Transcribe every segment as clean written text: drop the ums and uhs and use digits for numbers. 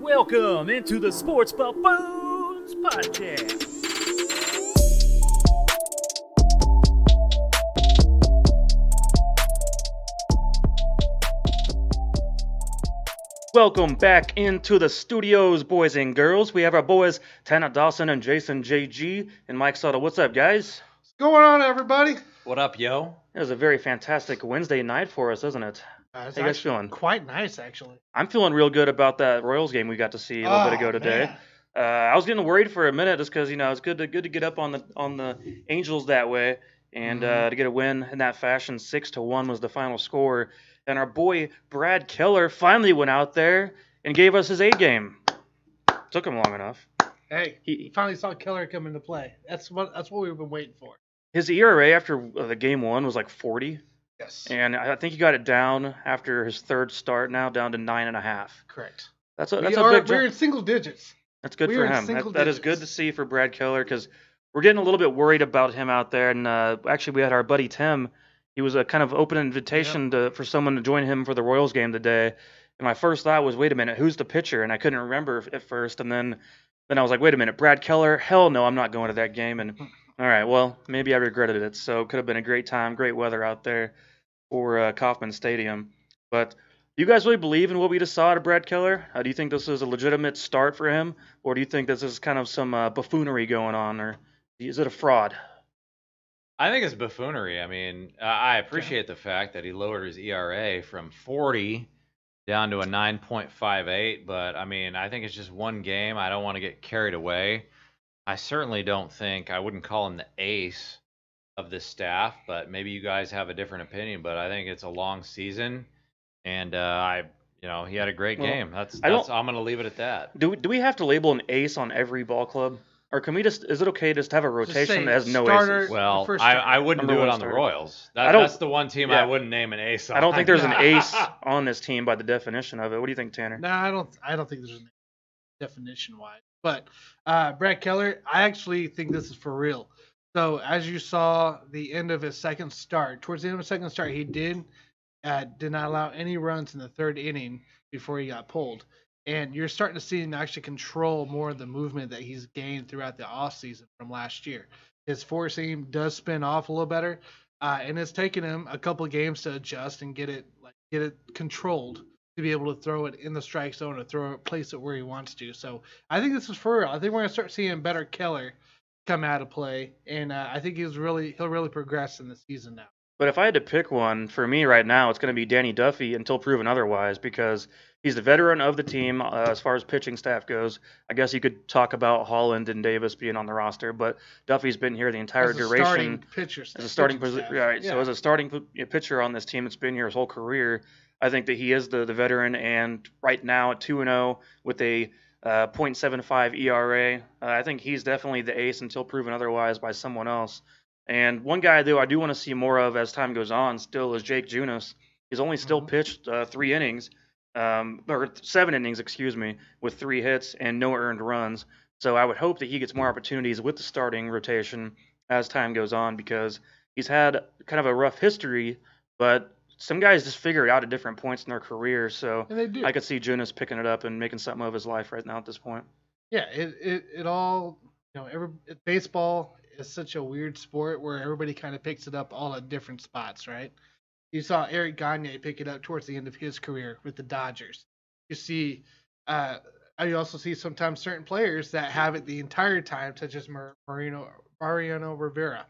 Welcome into the Sports Buffoons podcast. Welcome back into the studios, boys and girls. We have our boys, Tanner Dawson and Jason JG and Mike Soto. What's up, guys? What's going on, everybody? What up, yo? It was a very fantastic Wednesday night for us, isn't it? It's How you guys feeling? Quite nice, actually. I'm feeling real good about that Royals game we got to see a little bit ago today. I was getting worried for a minute just because it's good to get up on the Angels that way and to get a win in that fashion. 6-1 was the final score, and our boy Brad Keller finally went out there and gave us his A game. Took him long enough. Hey, he finally saw Keller come into play. That's what we've been waiting for. His ERA after the game one was like 40. Yes. And I think he got it down after his third start now, down to 9.5. Correct. That's a big We're jump. in single digits. That's good We for are in him. single That is digits. good to see for Brad Keller because we're getting a little bit worried about him out there. And actually, we had our buddy Tim. He was a kind of open invitation for someone to join him for the Royals game today. And my first thought was, wait a minute, who's the pitcher? And I couldn't remember at first. And then I was like, wait a minute, Brad Keller? Hell no, I'm not going to that game. And all right, well, maybe I regretted it. So it could have been a great time, great weather out there for Kauffman Stadium. But do you guys really believe in what we just saw out of Brad Keller? Do you think this is a legitimate start for him? Or do you think this is kind of some buffoonery going on? Or is it a fraud? I think it's buffoonery. I mean, I appreciate the fact that he lowered his ERA from 40 down to a 9.58, but I mean, I think it's just one game. I don't want to get carried away. I certainly don't think I wouldn't call him the ace of this staff, but maybe you guys have a different opinion. But I think it's a long season, and he had a great game. That's I'm going to leave it at that. Do we have to label an ace on every ball club? Or can we is it okay just to have a rotation that has no starter, aces? Well, first I wouldn't Number do it one on the starter. Royals. I don't- That's the one team I wouldn't name an ace on. I don't think there's an ace on this team by the definition of it. What do you think, Tanner? No, I don't think there's a definition wise. But Brad Keller, I actually think this is for real. So as you saw the end of his second start, towards the end of his second start, he did not allow any runs in the third inning before he got pulled. And you're starting to see him actually control more of the movement that he's gained throughout the offseason from last year. His four seam does spin off a little better, and it's taken him a couple of games to adjust and get it controlled to be able to throw it in the strike zone or place it where he wants to. So I think this is for real. I think we're gonna start seeing better Keller come out of play, and I think he'll really progress in the season now. But if I had to pick one, for me right now, it's going to be Danny Duffy until proven otherwise because he's the veteran of the team as far as pitching staff goes. I guess you could talk about Holland and Davis being on the roster, but Duffy's been here the entire As a duration. starting pitcher, As a starting pitching position, staff. right? Yeah. So as a starting pitcher on this team that's been here his whole career, I think that he is the veteran. And right now at 2-0 with a .75 ERA, I think he's definitely the ace until proven otherwise by someone else. And one guy, though, I do want to see more of as time goes on still is Jake Junis. He's only still pitched 3 innings, or 7 innings, excuse me, with 3 hits and no earned runs. So I would hope that he gets more opportunities with the starting rotation as time goes on because he's had kind of a rough history, but some guys just figure it out at different points in their career. So And they do. I could see Junis picking it up and making something of his life right now at this point. Yeah, it all, baseball is such a weird sport where everybody kind of picks it up all at different spots, right? You saw Eric Gagne pick it up towards the end of his career with the Dodgers. You see, you also see sometimes certain players that have it the entire time, such as Mariano Rivera.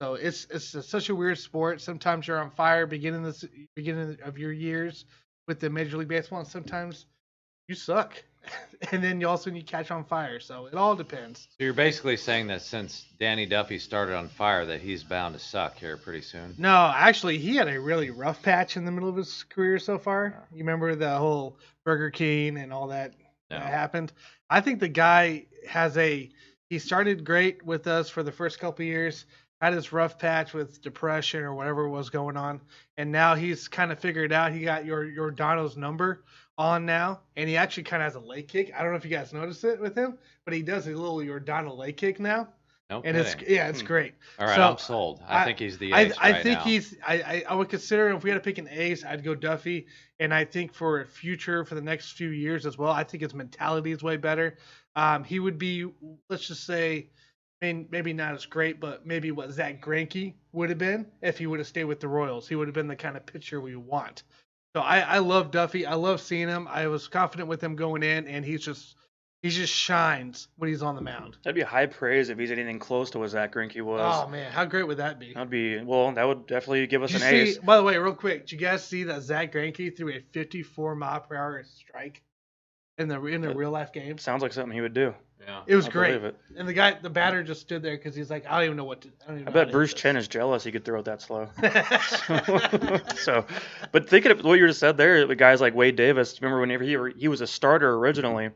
So it's such a weird sport. Sometimes you're on fire beginning of your years with the Major League Baseball, and sometimes you suck. And then you catch on fire. So it all depends. So you're basically saying that since Danny Duffy started on fire, that he's bound to suck here pretty soon. No, actually, he had a really rough patch in the middle of his career so far. You remember the whole Burger King and all that No. happened? I think the guy he started great with us for the first couple of years, had his rough patch with depression or whatever was going on, and now he's kind of figured out. He got your Dono's number on now, and he actually kind of has a leg kick. I don't know if you guys noticed it with him, but he does a little Giordano leg kick now. No And kidding. it's great. All right, So I'm sold. I think he's the ace I right think now. I would consider if we had to pick an ace, I'd go Duffy. And I think for the next few years as well, I think his mentality is way better. He would be, let's just say, I mean, maybe not as great, but maybe what Zach Greinke would have been if he would have stayed with the Royals. He would have been the kind of pitcher we want. So I love Duffy. I love seeing him. I was confident with him going in, and he just shines when he's on the mound. That'd be high praise if he's anything close to what Zach Greinke was. Oh man, how great would that be? That would definitely give us Did an you ace. see? By the way, real quick, did you guys see that Zach Greinke threw a 54-mile-per-hour strike in the real life game? Sounds like something he would do. Yeah. It was I great. believe it. And the batter just stood there because he's like, I don't even know what to. I don't even I know how bet to Bruce hit Chen this. is jealous he could throw it that slow. But thinking of what you just said there, with guys like Wade Davis, remember whenever he was a starter originally,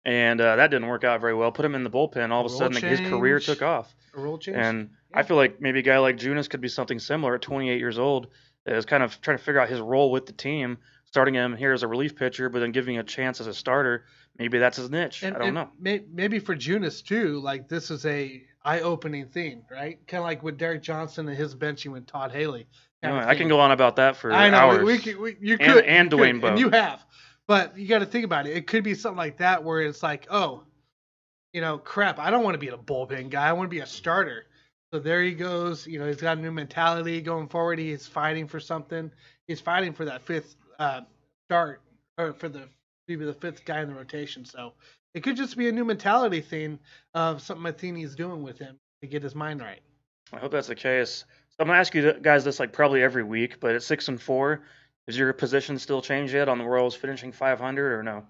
and that didn't work out very well. Put him in the bullpen, all of a sudden his career took off. A rule change. And Yeah. I feel like maybe a guy like Junis could be something similar at 28 years old. Is kind of trying to figure out his role with the team, starting him here as a relief pitcher, but then giving him a chance as a starter. Maybe that's his niche. I don't know. Maybe for Junis too. Like this is a eye-opening thing, right? Kind of like with Derek Johnson and his benching with Todd Haley. I can go on about that for I know. hours. You could. And you Dwayne could, Bowe. and you have. But you got to think about it. It could be something like that where it's like, oh, crap, I don't want to be a bullpen guy. I want to be a starter. So there he goes. He's got a new mentality going forward. He's fighting for something. He's fighting for that fifth start, or for maybe the fifth guy in the rotation. So it could just be a new mentality thing of something Matheny's doing with him to get his mind right. I hope that's the case. So I'm gonna ask you guys this like probably every week, but at 6-4, is your position still changed yet on the Royals finishing 500 or no?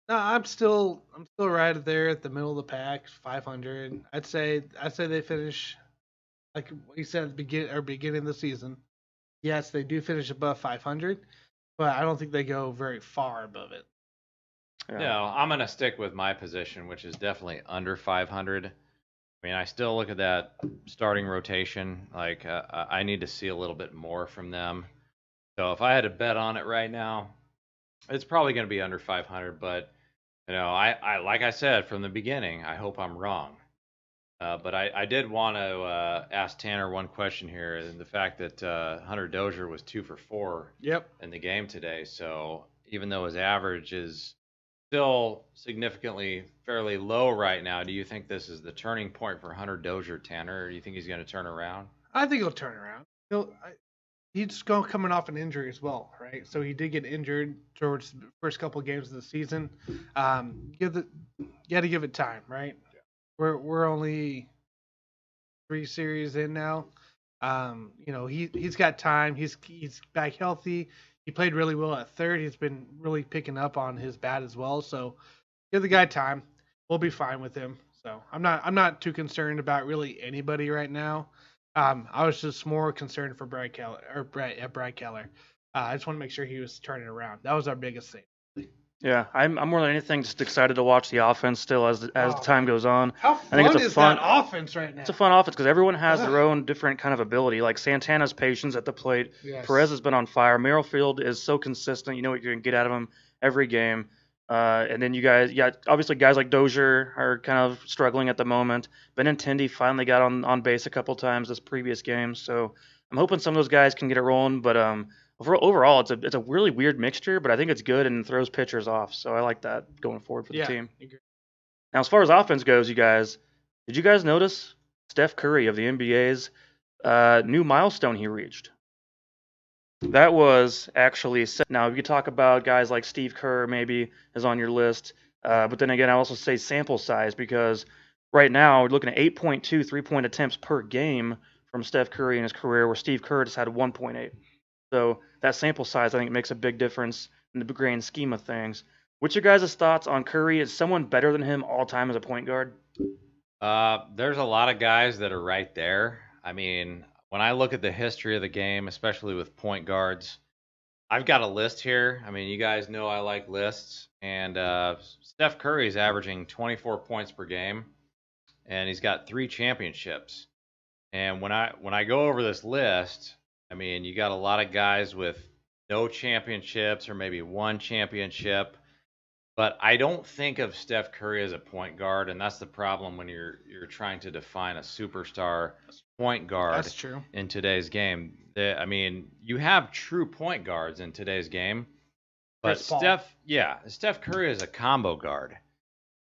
No, I'm still right there at the middle of the pack, 500. I'd say they finish like you said at the beginning of the season. Yes, they do finish above 500, but I don't think they go very far above it. Yeah. No, I'm going to stick with my position, which is definitely under 500. I mean, I still look at that starting rotation. Like, I need to see a little bit more from them. So if I had to bet on it right now, it's probably going to be under 500. But, I like I said from the beginning, I hope I'm wrong. But I did want to ask Tanner one question here, and the fact that Hunter Dozier was 2 for 4 in the game today. So even though his average is still significantly fairly low right now, do you think this is the turning point for Hunter Dozier, Tanner? Or do you think he's going to turn around? I think he'll turn around. He's coming off an injury as well, right? So he did get injured towards the first couple of games of the season. You got to give it time, right? We're only 3 series in now. He's got time. He's back healthy. He played really well at third. He's been really picking up on his bat as well. So give the guy time. We'll be fine with him. So I'm not too concerned about really anybody right now. I was just more concerned for Brad Keller. I just want to make sure he was turning around. That was our biggest thing. Yeah, I'm more than anything just excited to watch the offense still as the time goes on. How I think fun is that offense right now? It's a fun offense because everyone has their own different kind of ability. Like Santana's patience at the plate. Yes. Perez has been on fire. Merrifield is so consistent. You know what you're going to get out of him every game. And then you guys, obviously guys like Dozier are kind of struggling at the moment. Benintendi finally got on base a couple times this previous game. So I'm hoping some of those guys can get it rolling. But overall, it's a really weird mixture, but I think it's good and throws pitchers off. So I like that going forward for the team. Agree. Now, as far as offense goes, you guys, did you guys notice Steph Curry of the NBA's new milestone he reached? That was actually set. Now, you could talk about guys like Steve Kerr maybe is on your list. But then again, I also say sample size because right now we're looking at 8.2 3-point attempts per game from Steph Curry in his career, where Steve Kerr just had 1.8. So that sample size, I think, makes a big difference in the grand scheme of things. What's your guys' thoughts on Curry? Is someone better than him all time as a point guard? There's a lot of guys that are right there. I mean, when I look at the history of the game, especially with point guards, I've got a list here. I mean, you guys know I like lists. And Steph Curry is averaging 24 points per game, and he's got 3 championships. And when I go over this list, I mean, you got a lot of guys with no championships or maybe 1 championship. But I don't think of Steph Curry as a point guard, and that's the problem when you're trying to define a superstar point guard That's true. in today's game. I mean, you have true point guards in today's game, but Chris Paul. Steph Curry is a combo guard.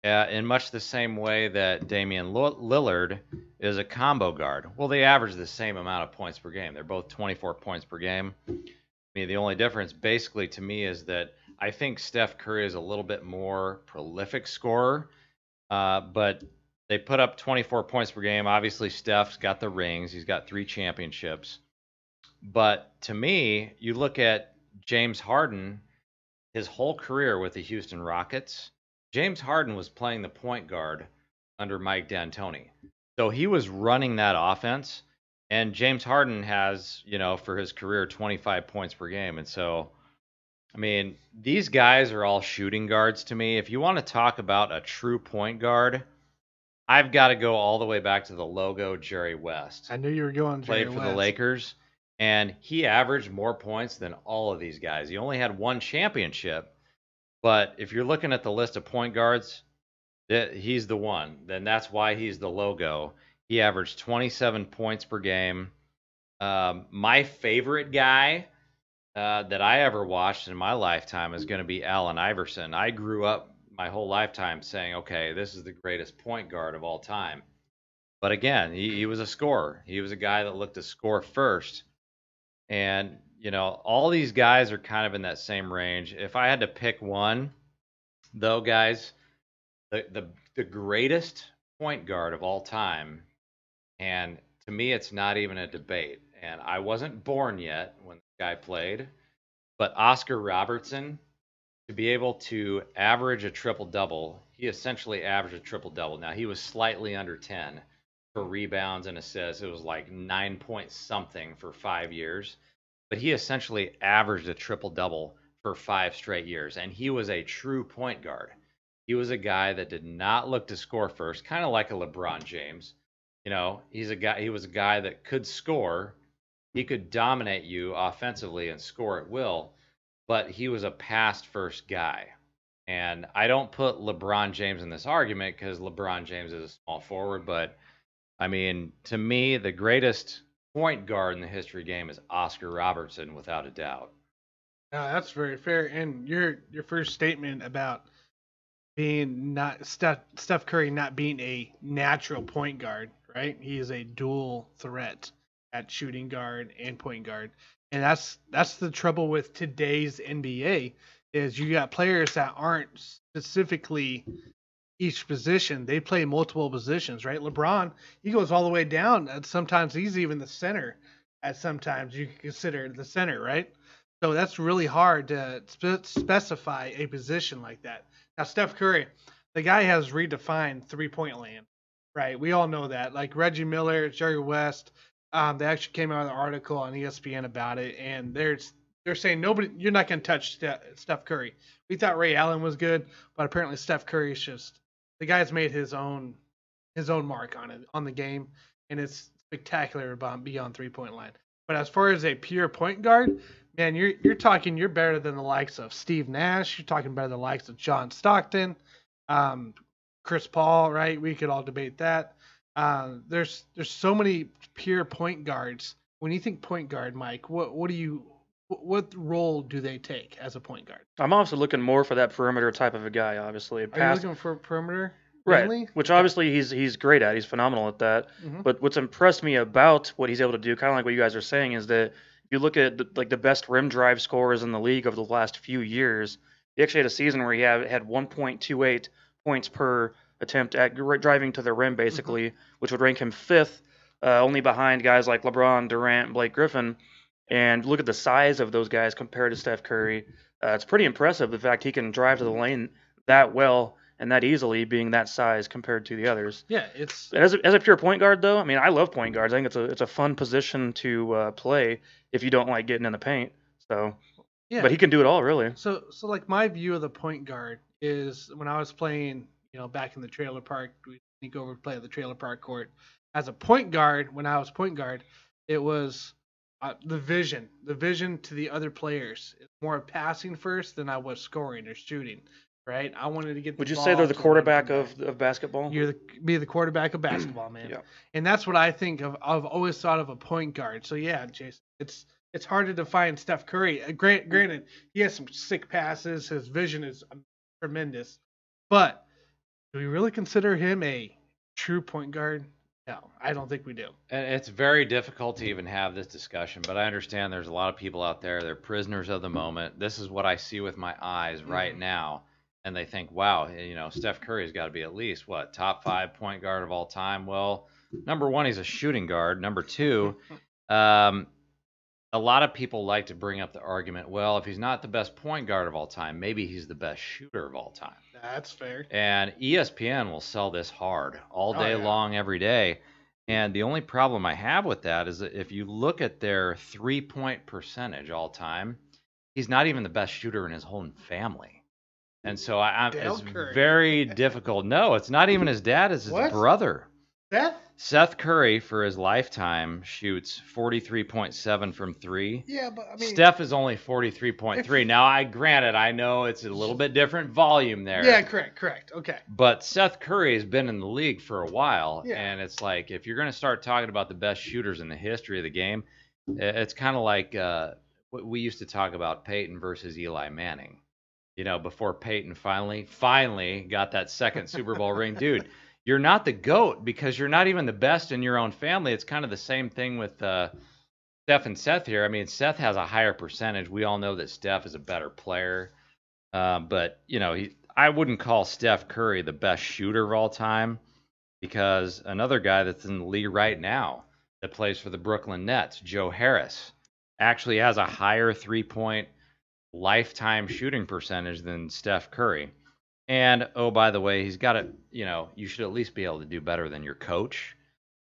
In much the same way that Damian Lillard is a combo guard. Well, they average the same amount of points per game. They're both 24 points per game. I mean, the only difference basically to me is that I think Steph Curry is a little bit more prolific scorer, but they put up 24 points per game. Obviously, Steph's got the rings. He's got 3 championships. But to me, you look at James Harden, his whole career with the Houston Rockets, James Harden was playing the point guard under Mike D'Antoni. So he was running that offense, and James Harden has, for his career, 25 points per game. And so, I mean, these guys are all shooting guards to me. If you want to talk about a true point guard, I've got to go all the way back to the logo Jerry West. I knew you were going Jerry Played for West. the Lakers, and he averaged more points than all of these guys. He only had 1 championship. But if you're looking at the list of point guards, he's the one. Then that's why he's the logo. He averaged 27 points per game. My favorite guy that I ever watched in my lifetime is going to be Allen Iverson. I grew up my whole lifetime saying, okay, this is the greatest point guard of all time. But again, he was a scorer. He was a guy that looked to score first. And all these guys are kind of in that same range. If I had to pick one, though, guys, the greatest point guard of all time, and to me, it's not even a debate. And I wasn't born yet when the guy played, but Oscar Robertson, to be able to average a triple-double, he essentially averaged a triple-double. Now, he was slightly under 10 for rebounds and assists. It was like 9 point something for 5 years. But he essentially averaged a triple-double for 5 straight years, and he was a true point guard. He was a guy that did not look to score first, kind of like a LeBron James. He was a guy that could score. He could dominate you offensively and score at will, but he was a pass-first guy. And I don't put LeBron James in this argument because LeBron James is a small forward, but I mean, to me, the greatest point guard in the history game is Oscar Robertson, without a doubt. No, that's very fair. And your first statement about being not Steph Curry not being a natural point guard, right? He is a dual threat at shooting guard and point guard. And that's the trouble with today's NBA is you got players that aren't specifically each position. They play multiple positions, right? LeBron, he goes all the way down. And sometimes he's even the center. At sometimes you can consider the center, right? So that's really hard to specify a position like that. Now, Steph Curry, the guy has redefined three-point land, right? We all know that. Like Reggie Miller, Jerry West, they actually came out with an article on ESPN about it, and they're saying you're not going to touch Steph Curry. We thought Ray Allen was good, but apparently Steph Curry's just the guy's made his own mark on the game, and it's spectacular beyond 3-point line. But as far as a pure point guard, man, you're talking you're better than the likes of Steve Nash. You're talking better than the likes of John Stockton, Chris Paul, right? We could all debate that. There's so many pure point guards. When you think point guard, Mike, what role do they take as a point guard? I'm also looking more for that perimeter type of a guy, obviously. Are you looking for perimeter? Right, mainly? which obviously he's great at. He's phenomenal at that. Mhm. But what's impressed me about what he's able to do, kind of like what you guys are saying, is that if you look at the best rim drive scorers in the league over the last few years, he actually had a season where he had 1.28 points per attempt at driving to the rim, basically, which would rank him 5th, only behind guys like LeBron, Durant, Blake Griffin. And look at the size of those guys compared to Steph Curry. It's pretty impressive, the fact he can drive to the lane that well and that easily, being that size compared to the others. Yeah, it's As a pure point guard, though, I mean, I love point guards. I think it's a fun position to play if you don't like getting in the paint. So, yeah. but he can do it all, really. So like my view of the point guard is when I was playing, back in the trailer park, we sneak over to play at the trailer park court. As a point guard, when I was point guard, it was the vision to the other players. It's more passing first than I was scoring or shooting. right? I wanted to get. Would you say they're the quarterback of basketball? Be the quarterback of basketball, man. Yeah. And that's what I think of. I've always thought of a point guard. So yeah, Jason, it's hard to define Steph Curry. Granted, he has some sick passes. His vision is tremendous, but do we really consider him a true point guard? No, I don't think we do. And it's very difficult to even have this discussion, but I understand there's a lot of people out there, they're prisoners of the moment. This is what I see with my eyes right now. And they think, wow, Steph Curry's got to be at least, top 5 point guard of all time? Well, number one, he's a shooting guard. Number two, a lot of people like to bring up the argument, well, if he's not the best point guard of all time, maybe he's the best shooter of all time. That's fair. And ESPN will sell this hard all day long, every day. And the only problem I have with that is that if you look at their 3-point percentage all time, he's not even the best shooter in his whole family. And so it's very difficult. No, it's not even his dad, it's his brother. Seth Curry, for his lifetime, shoots 43.7 from 3. Yeah, but I mean, Steph is only 43.3. Now, I know it's a little bit different volume there. Yeah, correct. Okay. But Seth Curry has been in the league for a while, and it's like if you're going to start talking about the best shooters in the history of the game, it's kind of like what we used to talk about Peyton versus Eli Manning. Before Peyton finally got that second Super Bowl ring, dude. You're not the GOAT because you're not even the best in your own family. It's kind of the same thing with Steph and Seth here. I mean, Seth has a higher percentage. We all know that Steph is a better player. But, I wouldn't call Steph Curry the best shooter of all time because another guy that's in the league right now that plays for the Brooklyn Nets, Joe Harris, actually has a higher 3-point lifetime shooting percentage than Steph Curry. And, oh, by the way, he's got you should at least be able to do better than your coach.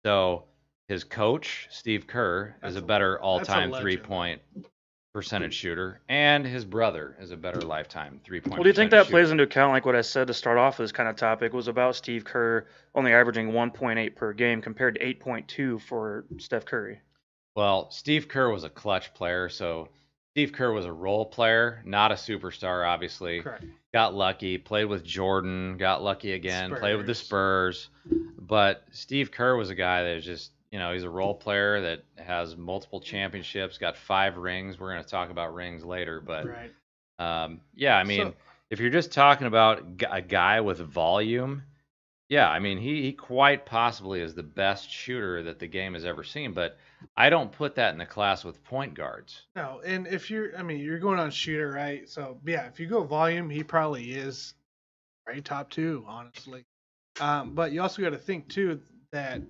So his coach, Steve Kerr, is a better all-time 3-point percentage shooter. And his brother is a better lifetime 3-point Well, do you think that shooter. plays into account, like what I said to start off this kind of topic was about Steve Kerr only averaging 1.8 per game compared to 8.2 for Steph Curry? Well, Steve Kerr was a clutch player, so Steve Kerr was a role player, not a superstar, obviously. Correct. Got lucky, played with Jordan, got lucky again, played with the Spurs. But Steve Kerr was a guy that is just, he's a role player that has multiple championships, got 5 rings. We're going to talk about rings later. But, if you're just talking about a guy with volume, he quite possibly is the best shooter that the game has ever seen. But I don't put that in the class with point guards. No, and if you're going on shooter, right? So, yeah, if you go volume, he probably is right top 2, honestly. But you also got to think, too, that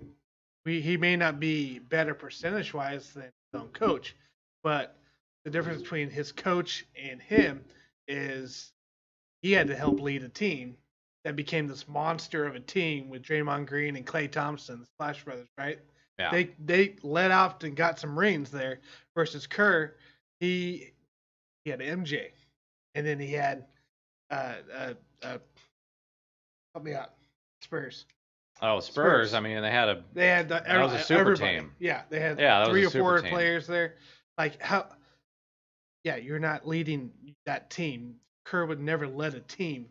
he may not be better percentage-wise than his own coach, but the difference between his coach and him is he had to help lead a team that became this monster of a team with Draymond Green and Klay Thompson, the Splash Brothers, right? Yeah. They let out and got some rings there versus Kerr. He had MJ, and then he had help me out, Spurs. Oh, Spurs! I mean, that was a super team. Yeah, they had 3 or 4 players there. Like how? Yeah, you're not leading that team. Kerr would never let a team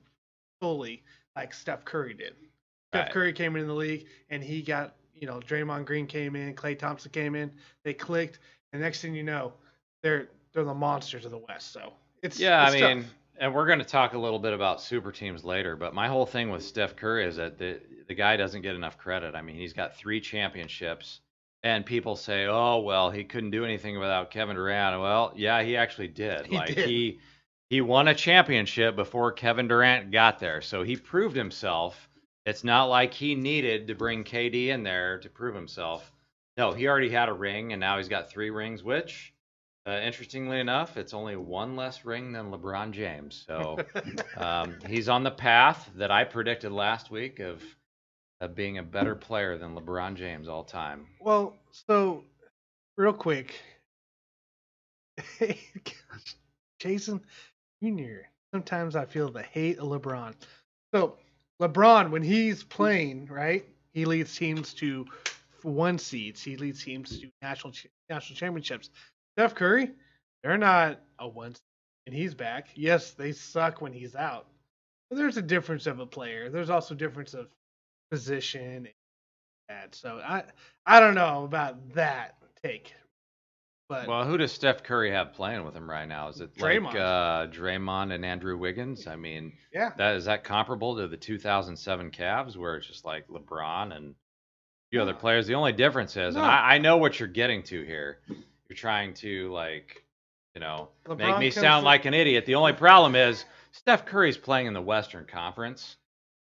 fully like Steph Curry did. Steph Curry came into the league, and he got. Draymond Green came in, Klay Thompson came in, they clicked, and next thing you know, they're the monsters of the West. So it's tough. And we're going to talk a little bit about super teams later, but my whole thing with Steph Curry is that the guy doesn't get enough credit. I mean, he's got 3 championships, and people say, oh, well, he couldn't do anything without Kevin Durant. Well, yeah, he actually did. He won a championship before Kevin Durant got there, so he proved himself. It's not like he needed to bring KD in there to prove himself. No, he already had a ring, and now he's got 3 rings, which, interestingly enough, it's only 1 less ring than LeBron James. So he's on the path that I predicted last week of being a better player than LeBron James all time. Well, so real quick, Jason Jr., sometimes I feel the hate of LeBron. So LeBron, when he's playing, right, he leads teams to 1 seeds. He leads teams to national championships. Steph Curry, they're not a 1 seed, and he's back. Yes, they suck when he's out, Well, there's a difference of a player. There's also difference of position and that. So I don't know about that take, but Well, who does Steph Curry have playing with him right now? Is it like Draymond. Draymond and Andrew Wiggins? I mean, Yeah. is that comparable to the 2007 Cavs where it's just like LeBron and a few other No. players? The only difference is, and No. I know what you're getting to here. You're trying to like, make LeBron me comes sound from- like an idiot. The only problem is Steph Curry's playing in the Western Conference,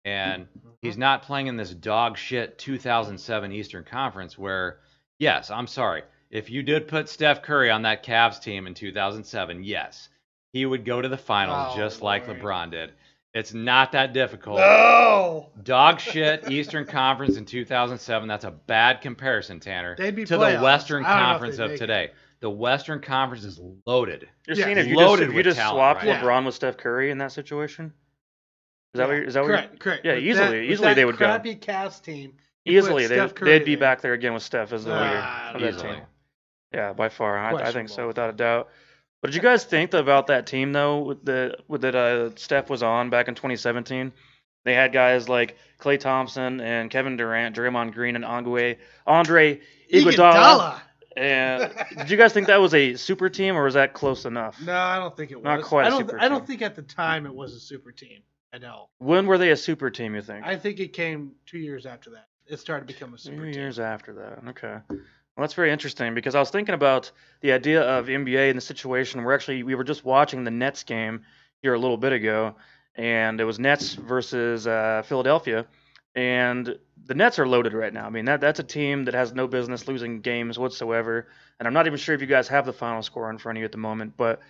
and he's not playing in this dog shit 2007 Eastern Conference where, yes, I'm sorry. If you did put Steph Curry on that Cavs team in 2007, yes, he would go to the finals Oh, just like Lord. LeBron did. It's not that difficult. No. Dog shit Eastern Conference in 2007. That's a bad comparison, Tanner, They'd be to the playoffs. Western I don't know if Conference they'd of make it. today. The Western Conference is loaded. You're Yeah. saying if Loaded you with just talent swap right now. LeBron with Steph Curry in that situation? Is that what you're, is that what you're- Correct. Yeah, With easily with they would go. crappy Cavs team. you put Easily, Steph Curry they'd be there. back there again with Steph as the leader of that Easily. team. Yeah, by far. I think so, Questionable. without a doubt. But did you guys think about that team though, that Steph was on back in 2017? They had guys like Klay Thompson and Kevin Durant, Draymond Green, and Andre Iguodala. And did you guys think that was a super team, or was that close enough? No, I don't think it was. Not quite a I don't. super I don't team. think at the time it was a super team at all. When were they a super team, you think? I think it came 2 years after that. It started to become a super 2 team. years after that. Okay. Well, that's very interesting because I was thinking about the idea of NBA in the situation where actually we were just watching the Nets game here a little bit ago, and it was Nets versus Philadelphia, and the Nets are loaded right now. I mean that's a team that has no business losing games whatsoever, and I'm not even sure if you guys have the final score in front of you at the moment, but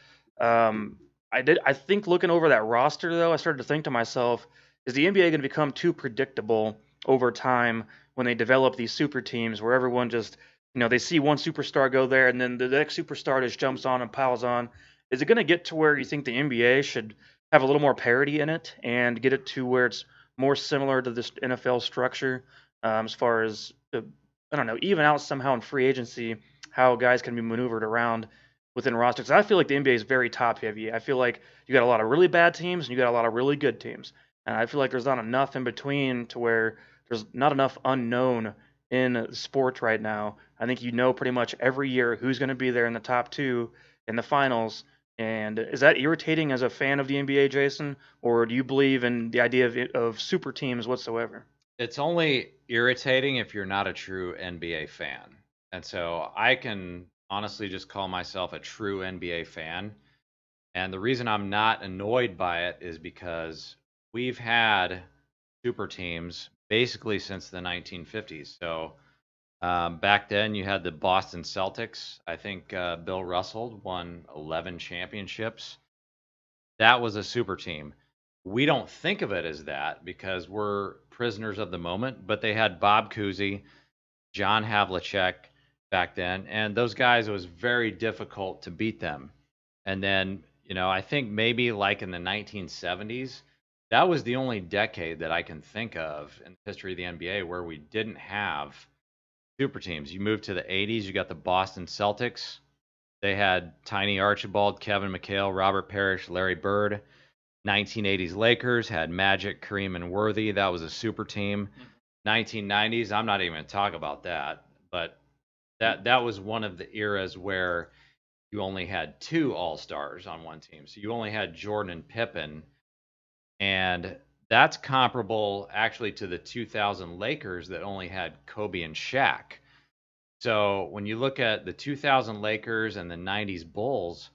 I think looking over that roster though, I started to think to myself, is the NBA going to become too predictable over time when they develop these super teams where everyone just they see one superstar go there and then the next superstar just jumps on and piles on? Is it going to get to where you think the NBA should have a little more parity in it and get it to where it's more similar to this NFL structure, as far as I don't know, even out somehow in free agency, how guys can be maneuvered around within rosters? I feel like the NBA is very top heavy. I feel like you got a lot of really bad teams and you got a lot of really good teams. And I feel like there's not enough in between to where there's not enough unknown in sports right now. I think pretty much every year who's going to be there in the top two in the finals. And is that irritating as a fan of the NBA, Jason? Or do you believe in the idea of super teams whatsoever? It's only irritating if you're not a true NBA fan. And so I can honestly just call myself a true NBA fan. And the reason I'm not annoyed by it is because we've had super teams basically since the 1950s. So back then you had the Boston Celtics. I think Bill Russell won 11 championships. That was a super team. We don't think of it as that because we're prisoners of the moment, but they had Bob Cousy, John Havlicek back then, and those guys, it was very difficult to beat them. And then, I think maybe like in the 1970s, that was the only decade that I can think of in the history of the NBA where we didn't have super teams. You move to the 80s, you got the Boston Celtics. They had Tiny Archibald, Kevin McHale, Robert Parrish, Larry Bird. 1980s Lakers had Magic, Kareem, and Worthy. That was a super team. 1990s, I'm not even going to talk about that, but that was one of the eras where you only had two All-Stars on one team. So you only had Jordan and Pippen, and that's comparable actually to the 2000 Lakers that only had Kobe and Shaq. So when you look at the 2000 Lakers and the 90s Bulls,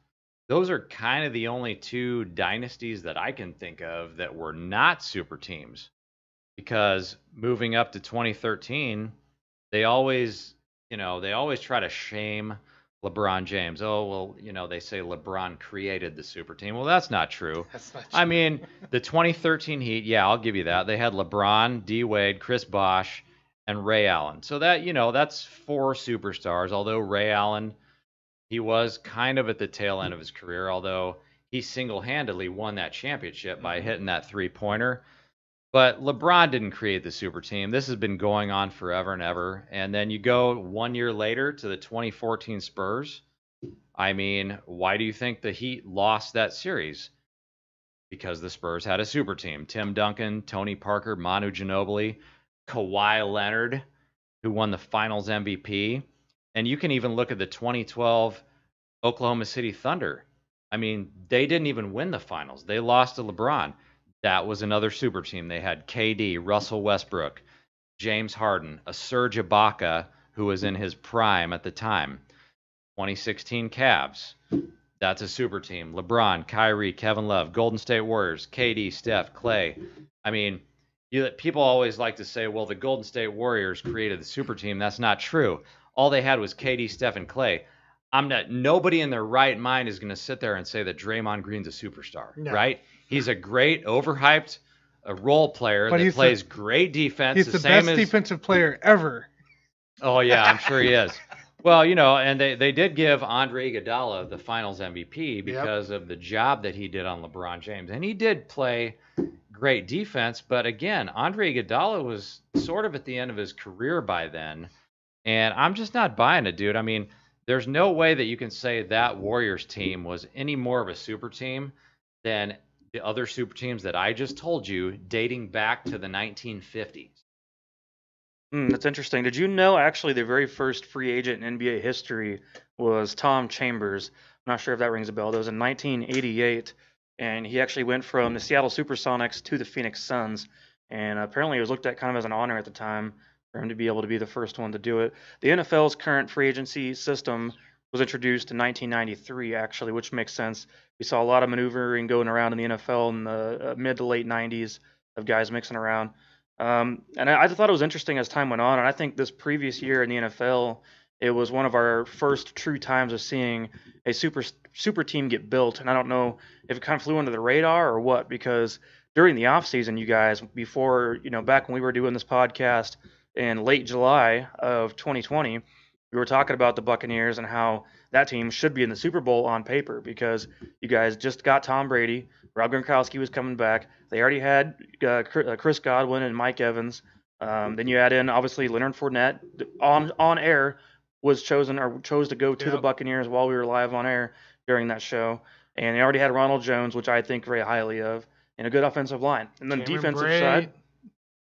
those are kind of the only two dynasties that I can think of that were not super teams. Because moving up to 2013, they always try to shame LeBron James. Oh, well, they say LeBron created the super team. Well, that's not true. That's not true. I mean, the 2013 Heat, yeah, I'll give you that. They had LeBron, D Wade, Chris Bosh, and Ray Allen. So that's four superstars, although Ray Allen, he was kind of at the tail end of his career, although he single-handedly won that championship by hitting that three-pointer. But LeBron didn't create the super team. This has been going on forever and ever. And then you go 1 year later to the 2014 Spurs. I mean, why do you think the Heat lost that series? because the Spurs had a super team. Tim Duncan, Tony Parker, Manu Ginobili, Kawhi Leonard, who won the Finals MVP. And you can even look at the 2012 Oklahoma City Thunder. I mean, they didn't even win the finals. They lost to LeBron. That was another super team. They had KD, Russell Westbrook, James Harden, a Serge Ibaka, who was in his prime at the time. 2016 Cavs. That's a super team. LeBron, Kyrie, Kevin Love, Golden State Warriors, KD, Steph, Clay. I mean, people always like to say, well, the Golden State Warriors created the super team. That's not true. All they had was KD, Steph, and Clay. Nobody in their right mind is going to sit there and say that Draymond Green's a superstar, right? He's a great, overhyped role player that plays great defense. He's the best defensive player ever. Oh, yeah, I'm sure he is. Well, and they did give Andre Iguodala the Finals MVP because of the job that he did on LeBron James. And he did play great defense. But again, Andre Iguodala was sort of at the end of his career by then. And I'm just not buying it, dude. I mean, there's no way that you can say that Warriors team was any more of a super team than the other super teams that I just told you dating back to the 1950s. That's interesting. Did you know actually the very first free agent in NBA history was Tom Chambers? I'm not sure if that rings a bell. That was in 1988, and he actually went from the Seattle Supersonics to the Phoenix Suns, and apparently it was looked at kind of as an honor at the time for him to be able to be the first one to do it. The NFL's current free agency system was introduced in 1993, actually, which makes sense. We saw a lot of maneuvering going around in the NFL in the mid to late 90s of guys mixing around. And I thought it was interesting as time went on, and I think this previous year in the NFL, it was one of our first true times of seeing a super team get built. And I don't know if it kind of flew under the radar or what, because during the offseason, you guys, before, back when we were doing this podcast in late July of 2020, we were talking about the Buccaneers and how that team should be in the Super Bowl on paper because you guys just got Tom Brady. Rob Gronkowski was coming back. They already had Chris Godwin and Mike Evans. Then you add in, obviously, Leonard Fournette on air chose to go to the Buccaneers while we were live on air during that show. And they already had Ronald Jones, which I think very highly of, and a good offensive line. And then defensive side.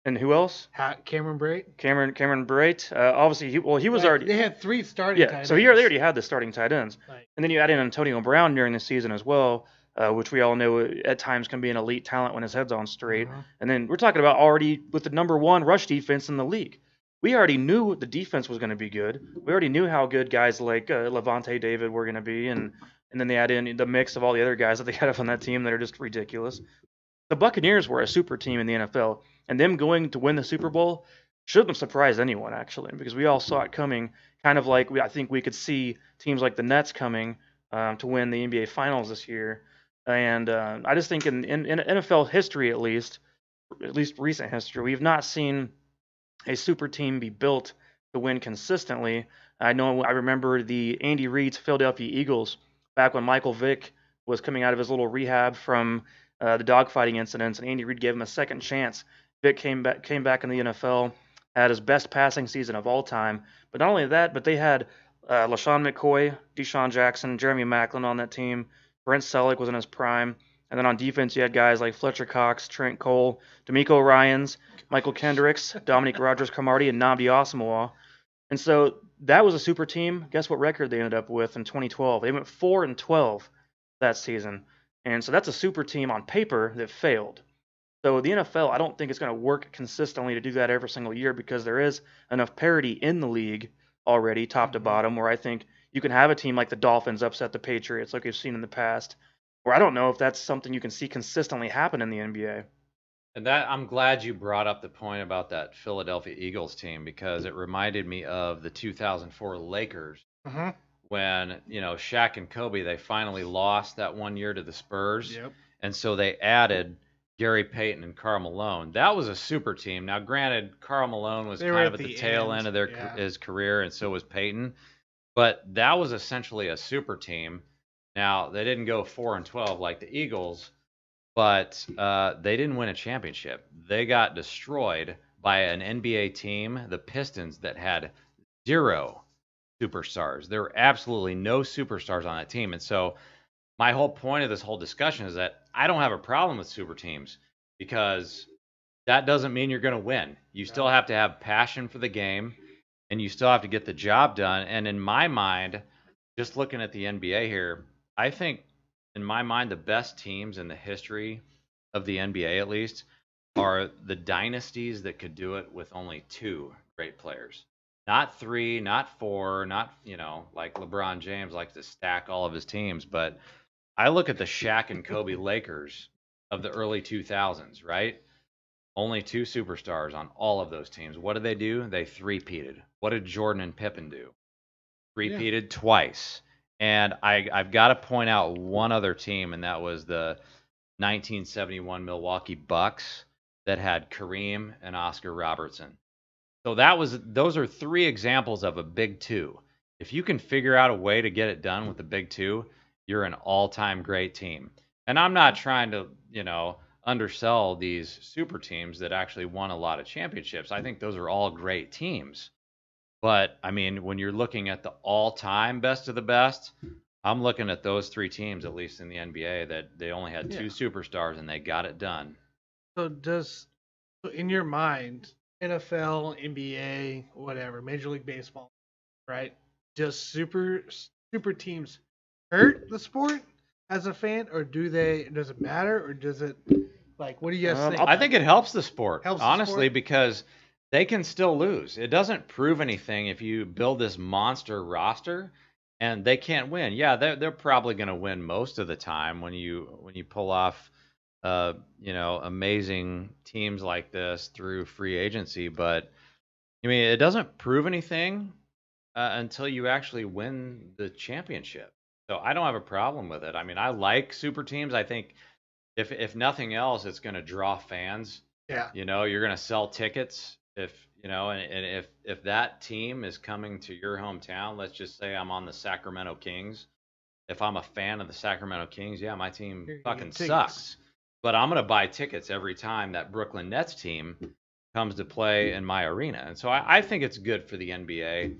And who else? Cameron Brate. Cameron Brate. Obviously, he was already. They had 3 starting tight ends. So they already had the starting tight ends. Right. And then you add in Antonio Brown during the season as well, which we all know at times can be an elite talent when his head's on straight. Uh-huh. And then we're talking about already with the number 1 rush defense in the league. We already knew the defense was going to be good. We already knew how good guys like Levante David were going to be. And then they add in the mix of all the other guys that they had on that team that are just ridiculous. The Buccaneers were a super team in the NFL. And them going to win the Super Bowl shouldn't have surprised anyone, actually, because we all saw it coming, kind of like I think we could see teams like the Nets coming to win the NBA Finals this year. And I just think in NFL history, at least recent history, we've not seen a super team be built to win consistently. I remember the Andy Reid's Philadelphia Eagles back when Michael Vick was coming out of his little rehab from the dogfighting incidents, and Andy Reid gave him a second chance. Vick came back in the NFL, had his best passing season of all time. But not only that, but they had LaShawn McCoy, Deshaun Jackson, Jeremy Maclin on that team. Brent Selleck was in his prime. And then on defense, you had guys like Fletcher Cox, Trent Cole, D'Amico Ryans, Michael Kendricks, Dominique Rodgers-Cromartie, and Nnamdi Asomugha. And so that was a super team. Guess what record they ended up with in 2012? They went 4-12 that season. And so that's a super team on paper that failed. So the NFL, I don't think it's going to work consistently to do that every single year because there is enough parity in the league already, top to bottom, where I think you can have a team like the Dolphins upset the Patriots like we've seen in the past. Or I don't know if that's something you can see consistently happen in the NBA. And that I'm glad you brought up the point about that Philadelphia Eagles team because it reminded me of the 2004 Lakers when, Shaq and Kobe, they finally lost that one year to the Spurs. Yep. And so they added Gary Payton and Karl Malone. That was a super team. Now, granted, Karl Malone was kind of at the tail end of his career, and so was Payton. But that was essentially a super team. Now, they didn't go 4-12 like the Eagles, but they didn't win a championship. They got destroyed by an NBA team, the Pistons, that had 0 superstars. There were absolutely no superstars on that team. And so my whole point of this whole discussion is that I don't have a problem with super teams because that doesn't mean you're going to win. You still have to have passion for the game and you still have to get the job done. And in my mind, just looking at the NBA here, I think in my mind, the best teams in the history of the NBA, at least, are the dynasties that could do it with only 2 great players. Not 3, not 4, not, like LeBron James likes to stack all of his teams. But I look at the Shaq and Kobe Lakers of the early 2000s, right? Only 2 superstars on all of those teams. What did they do? They three-peated. What did Jordan and Pippen do? Three-peated twice. And I've got to point out one other team, and that was the 1971 Milwaukee Bucks that had Kareem and Oscar Robertson. So those are 3 examples of a big 2. If you can figure out a way to get it done with the big 2, you're an all-time great team. And I'm not trying to, undersell these super teams that actually won a lot of championships. I think those are all great teams. But, I mean, when you're looking at the all-time best of the best, I'm looking at those 3 teams, at least in the NBA, that they only had 2 superstars and they got it done. So in your mind, NFL, NBA, whatever, Major League Baseball, right? Does super teams hurt the sport as a fan, or does it matter, or does it, what do you guys think? I think it helps the sport, honestly, because they can still lose. It doesn't prove anything if you build this monster roster and they can't win. Yeah, they're probably going to win most of the time when you pull off amazing teams like this through free agency, but I mean, it doesn't prove anything until you actually win the championship. So I don't have a problem with it. I mean, I like super teams. I think if nothing else, it's going to draw fans. Yeah. You're going to sell tickets and if that team is coming to your hometown, let's just say I'm on the Sacramento Kings. If I'm a fan of the Sacramento Kings, yeah, my team fucking sucks. But I'm going to buy tickets every time that Brooklyn Nets team comes to play in my arena. And so I think it's good for the NBA.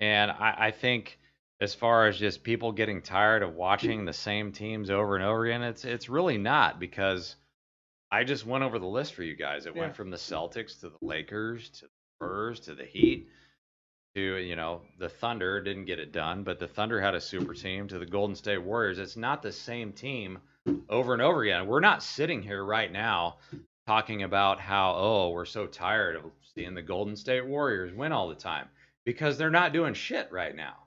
And I think as far as just people getting tired of watching the same teams over and over again, it's really not, because I just went over the list for you guys. It went from the Celtics to the Lakers to the Spurs to the Heat to, the Thunder didn't get it done, but the Thunder had a super team, to the Golden State Warriors. It's not the same team over and over again. We're not sitting here right now talking about how, we're so tired of seeing the Golden State Warriors win all the time, because they're not doing shit right now.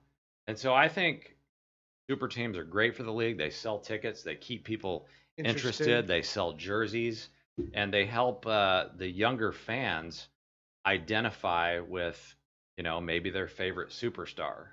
And so I think super teams are great for the league. They sell tickets. They keep people interested. They sell jerseys, and they help the younger fans identify with, maybe their favorite superstar.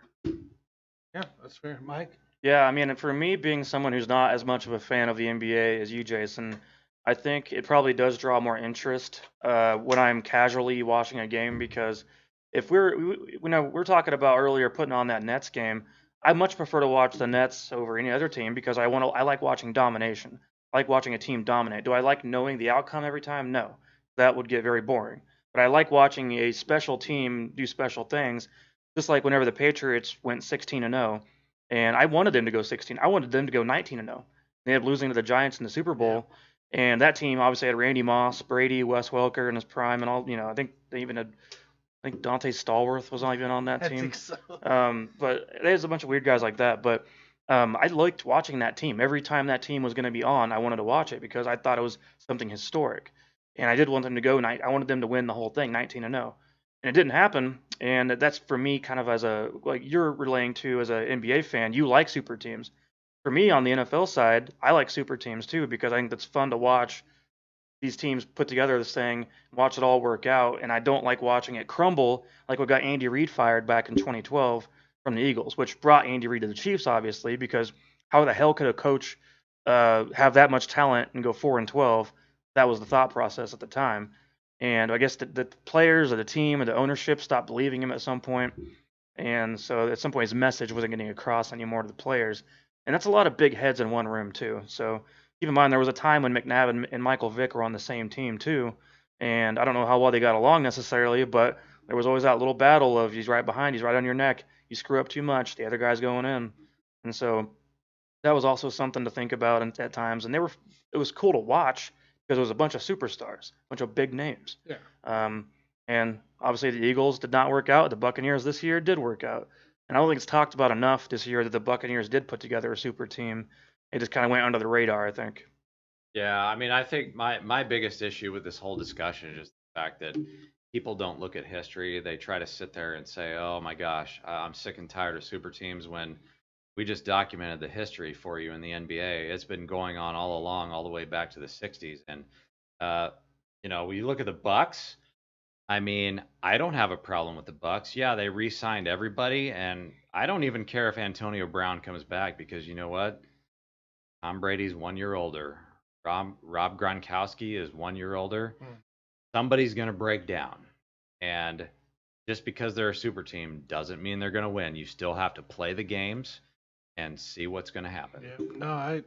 Yeah, that's fair. Mike? Yeah, I mean, for me, being someone who's not as much of a fan of the NBA as you, Jason, I think it probably does draw more interest when I'm casually watching a game, because if we're talking about earlier putting on that Nets game, I much prefer to watch the Nets over any other team, because I like watching domination. I like watching a team dominate. Do I like knowing the outcome every time? No. That would get very boring. But I like watching a special team do special things, just like whenever the Patriots went 16-0, and I wanted them to go 16. I wanted them to go 19-0. They ended up losing to the Giants in the Super Bowl, and that team obviously had Randy Moss, Brady, Wes Welker in his prime, and all. I think they even had. I think Dante Stallworth was not even on that team. I think so. But there's a bunch of weird guys like that. But I liked watching that team. Every time that team was going to be on, I wanted to watch it, because I thought it was something historic. And I did want them to go. I wanted them to win the whole thing, 19-0. And it didn't happen. And that's for me, kind of as like you're relaying to as an NBA fan, you like super teams. For me, on the NFL side, I like super teams too, because I think that's fun to watch these teams put together this thing, watch it all work out, and I don't like watching it crumble like what got Andy Reid fired back in 2012 from the Eagles, which brought Andy Reid to the Chiefs, obviously, because how the hell could a coach have that much talent and go 4-12? That was the thought process at the time. And I guess the players or the team or the ownership stopped believing him at some point, and so at some point his message wasn't getting across anymore to the players. And that's a lot of big heads in one room too. So keep in mind, there was a time when McNabb and Michael Vick were on the same team too, and I don't know how well they got along necessarily, but there was always that little battle of he's right behind, he's right on your neck, you screw up too much, the other guy's going in. And so That was also something to think about at times, and it was cool to watch because it was a bunch of superstars, a bunch of big names. Yeah. And obviously the Eagles did not work out. The Buccaneers this year did work out, and I don't think it's talked about enough this year that the Buccaneers did put together a super team. It just kind of went under the radar, I think. Yeah, I mean, I think my biggest issue with this whole discussion is just the fact that people don't look at history. They try to sit there and say, "Oh my gosh, I'm sick and tired of super teams," when we just documented the history for you in the NBA. It's been going on all along, all the way back to the '60s. And uh, when you look at the Bucks, I mean, I don't have a problem with the Bucks. Yeah, they re-signed everybody, and I don't even care if Antonio Brown comes back because you know what? Tom Brady's 1 year older. Rob Gronkowski is 1 year older. Somebody's going to break down. And just because they're a super team doesn't mean they're going to win. You still have to play the games and see what's going to happen. Yeah, no,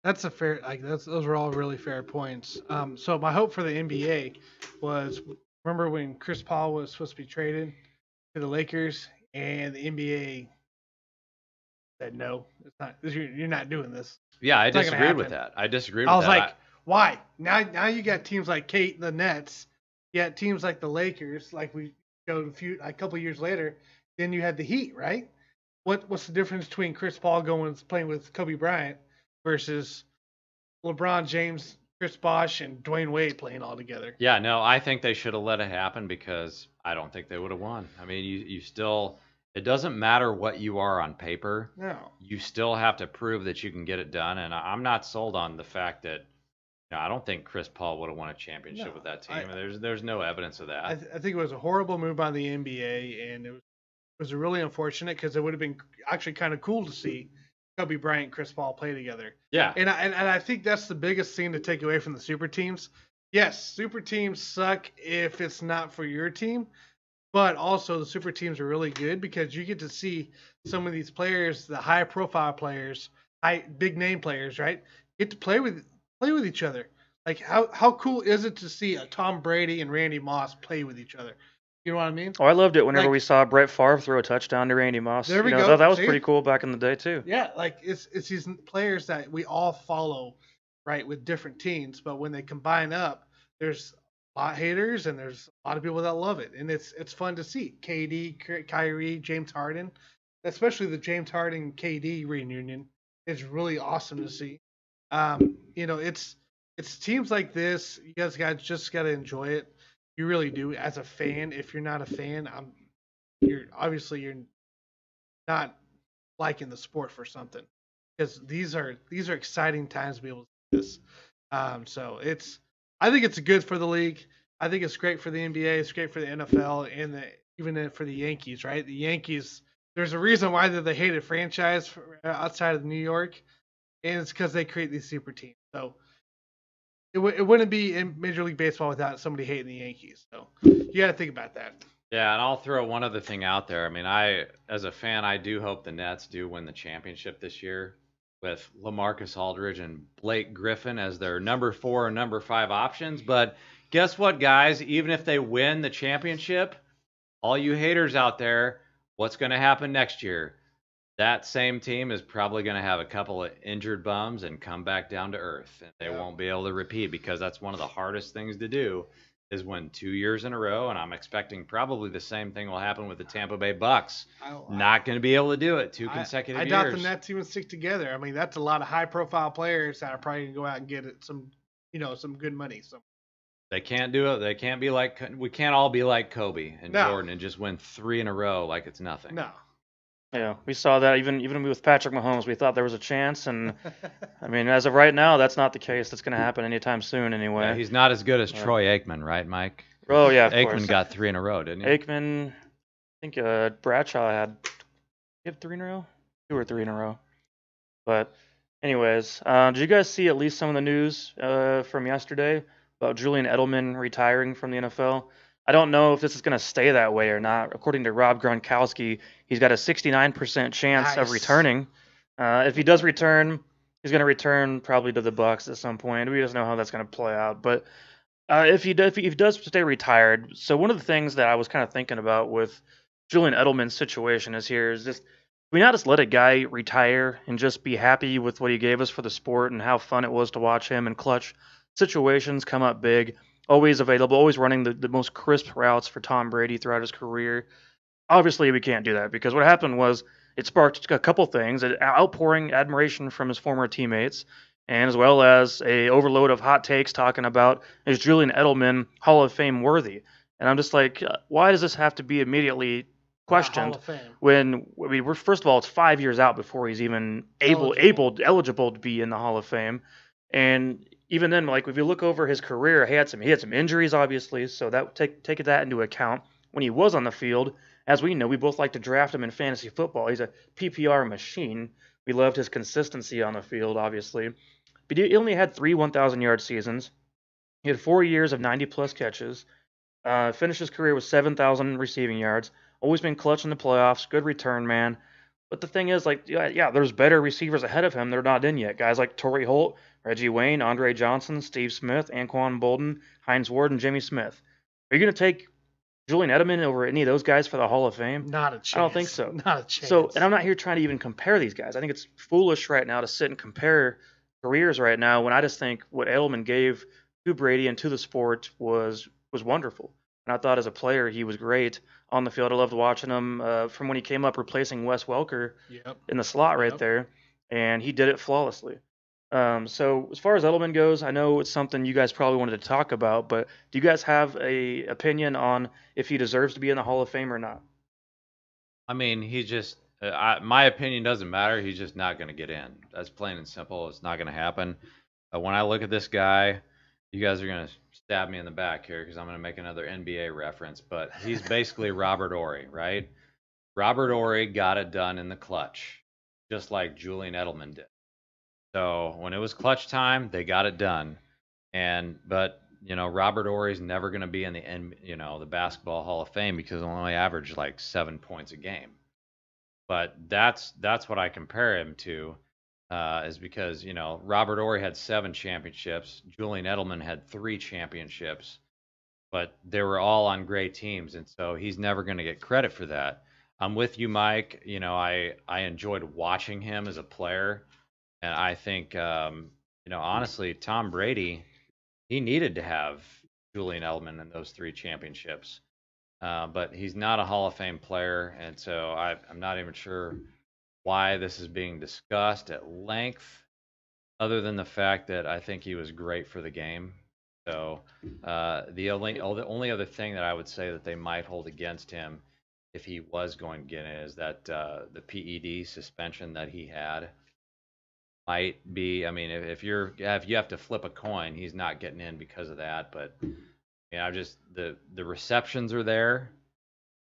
that's a fair, those are all really fair points. So my hope for the NBA was, remember when Chris Paul was supposed to be traded to the Lakers and the NBA said, no, it's not, you're not doing this. Yeah, I It's not gonna disagreed with happen. that. I disagreed with I was that. like, why? Now you got teams like the Nets, you got teams like the Lakers, like we showed a couple of years later. Then you had the Heat, right? What's the difference between Chris Paul playing with Kobe Bryant versus LeBron James, Chris Bosh, and Dwayne Wade playing all together? Yeah, no, I think they should have let it happen because I don't think they would have won. I mean, you still, it doesn't matter what you are on paper. No. You still have to prove that you can get it done. And I'm not sold on the fact that, I don't think Chris Paul would have won a championship with that team. There's no evidence of that. I think it was a horrible move by the NBA, and it was really unfortunate because it would have been actually kind of cool to see Kobe Bryant and Chris Paul play together. Yeah. And I think that's the biggest thing to take away from the super teams. Yes, super teams suck if it's not for your team, but also the super teams are really good because you get to see some of these players, the high profile players, big name players, right? Get to play with each other. Like how cool is it to see a Tom Brady and Randy Moss play with each other? You know what I mean? Oh, I loved it whenever Like- we saw Brett Favre throw a touchdown to Randy Moss. There we go. That was See? pretty cool back in the day too. Yeah, like it's these players that we all follow, right, with different teams, but when they combine up, there's a lot of haters and there's a lot of people that love it, and it's fun to see. KD, Kyrie, James Harden, especially the James Harden KD reunion is really awesome to see. It's teams like this. You guys just gotta enjoy it. You really do. As a fan, if you're not a fan, you're not liking the sport for something, because these are exciting times to be able to do this. I think it's good for the league. I think it's great for the NBA. It's great for the NFL and even for the Yankees, right? The Yankees. There's a reason why they're the hated franchise outside of New York, and it's because they create these super teams. So it wouldn't be in Major League Baseball without somebody hating the Yankees. So you got to think about that. Yeah, and I'll throw one other thing out there. I mean, as a fan, I do hope the Nets do win the championship this year with LaMarcus Aldridge and Blake Griffin as their number 4 and number 5 options. But guess what, guys? Even if they win the championship, all you haters out there, what's going to happen next year? That same team is probably going to have a couple of injured bums and come back down to earth. And they won't be able to repeat, because that's one of the hardest things to do, is win 2 years in a row. And I'm expecting probably the same thing will happen with the Tampa Bay Bucks. Not going to be able to do it 2 consecutive years. I doubt the Nets even stick together. I mean, that's a lot of high-profile players that are probably going to go out and get some good money. So they can't do it. They can't be like, we can't all be like Kobe and Jordan and just win 3 in a row like it's nothing. No. Yeah, we saw that even with Patrick Mahomes. We thought there was a chance, and I mean, as of right now, that's not the case. That's going to happen anytime soon, anyway. Yeah, he's not as good as Troy Aikman, right, Mike? Oh yeah, of Aikman course. got 3 in a row, didn't he? Aikman, I think Bradshaw had 3 in a row, 2 or 3 in a row. But anyways, did you guys see at least some of the news from yesterday about Julian Edelman retiring from the NFL? I don't know if this is going to stay that way or not. According to Rob Gronkowski, he's got a 69% chance of returning. If he does return, he's going to return probably to the Bucks at some point. We just know how that's going to play out. But if he does stay retired, so one of the things that I was kind of thinking about with Julian Edelman's situation is just we not just let a guy retire and just be happy with what he gave us for the sport and how fun it was to watch him in clutch situations come up big, always available, always running the most crisp routes for Tom Brady throughout his career. Obviously, we can't do that because what happened was it sparked a couple things: an outpouring admiration from his former teammates, and as well as a overload of hot takes talking about is Julian Edelman Hall of Fame worthy? And I'm just like, why does this have to be immediately Not Hall questioned of Fame. when we're first of all it's 5 years out before he's even eligible to be in the Hall of Fame, and even then, like if you look over his career, he had some injuries obviously, so that take that into account when he was on the field. As we know, we both like to draft him in fantasy football. He's a PPR machine. We loved his consistency on the field, obviously. But he only had three 1,000-yard seasons. He had 4 years of 90-plus catches. Finished his career with 7,000 receiving yards. Always been clutch in the playoffs. Good return man. But the thing is, like, yeah, there's better receivers ahead of him. They're not in yet. Guys like Torrey Holt, Reggie Wayne, Andre Johnson, Steve Smith, Anquan Bolden, Hines Ward, and Jimmy Smith. Are you going to take Julian Edelman over any of those guys for the Hall of Fame? Not a chance. I don't think so. Not a chance. So, and I'm not here trying to even compare these guys. I think it's foolish right now to sit and compare careers right now when I just think what Edelman gave to Brady and to the sport was wonderful. And I thought as a player he was great on the field. I loved watching him from when he came up replacing Wes Welker Yep. in the slot right there, and he did it flawlessly. So as far as Edelman goes, I know it's something you guys probably wanted to talk about, but do you guys have a opinion on if he deserves to be in the Hall of Fame or not? I mean, he just, my opinion doesn't matter. He's just not going to get in. That's plain and simple. It's not going to happen. When I look at this guy, you guys are going to stab me in the back here because I'm going to make another NBA reference, but he's basically Robert Ory, right? Robert Ory got it done in the clutch, just like Julian Edelman did. So when it was clutch time, they got it done. But Robert Ory's never going to be in the Basketball Hall of Fame because he only averaged like 7 points a game. But that's what I compare him to, is because Robert Ory had 7 championships, Julian Edelman had 3 championships, but they were all on great teams, and so he's never going to get credit for that. I'm with you, Mike. I enjoyed watching him as a player. And I think, honestly, Tom Brady, he needed to have Julian Edelman in those 3 championships. But he's not a Hall of Fame player. And so I'm not even sure why this is being discussed at length, other than the fact that I think he was great for the game. So the only other thing that I would say that they might hold against him if he was going to get in is that the PED suspension that he had might be. I mean, if you have to flip a coin, he's not getting in because of that. But just the receptions are there,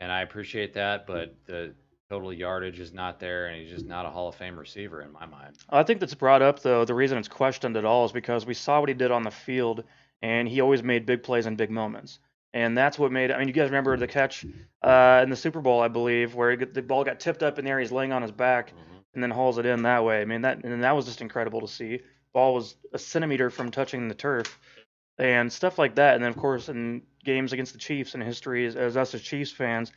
and I appreciate that. But the total yardage is not there, and he's just not a Hall of Fame receiver in my mind. I think that's brought up though. The reason it's questioned at all is because we saw what he did on the field, and he always made big plays in big moments. And that's what made. I mean, you guys remember the catch in the Super Bowl, I believe, where the ball got tipped up in the air. He's laying on his back, and then hauls it in that way. I mean, that was just incredible to see. Ball was a centimeter from touching the turf, and stuff like that. And then, of course, in games against the Chiefs in history, as us as Chiefs fans,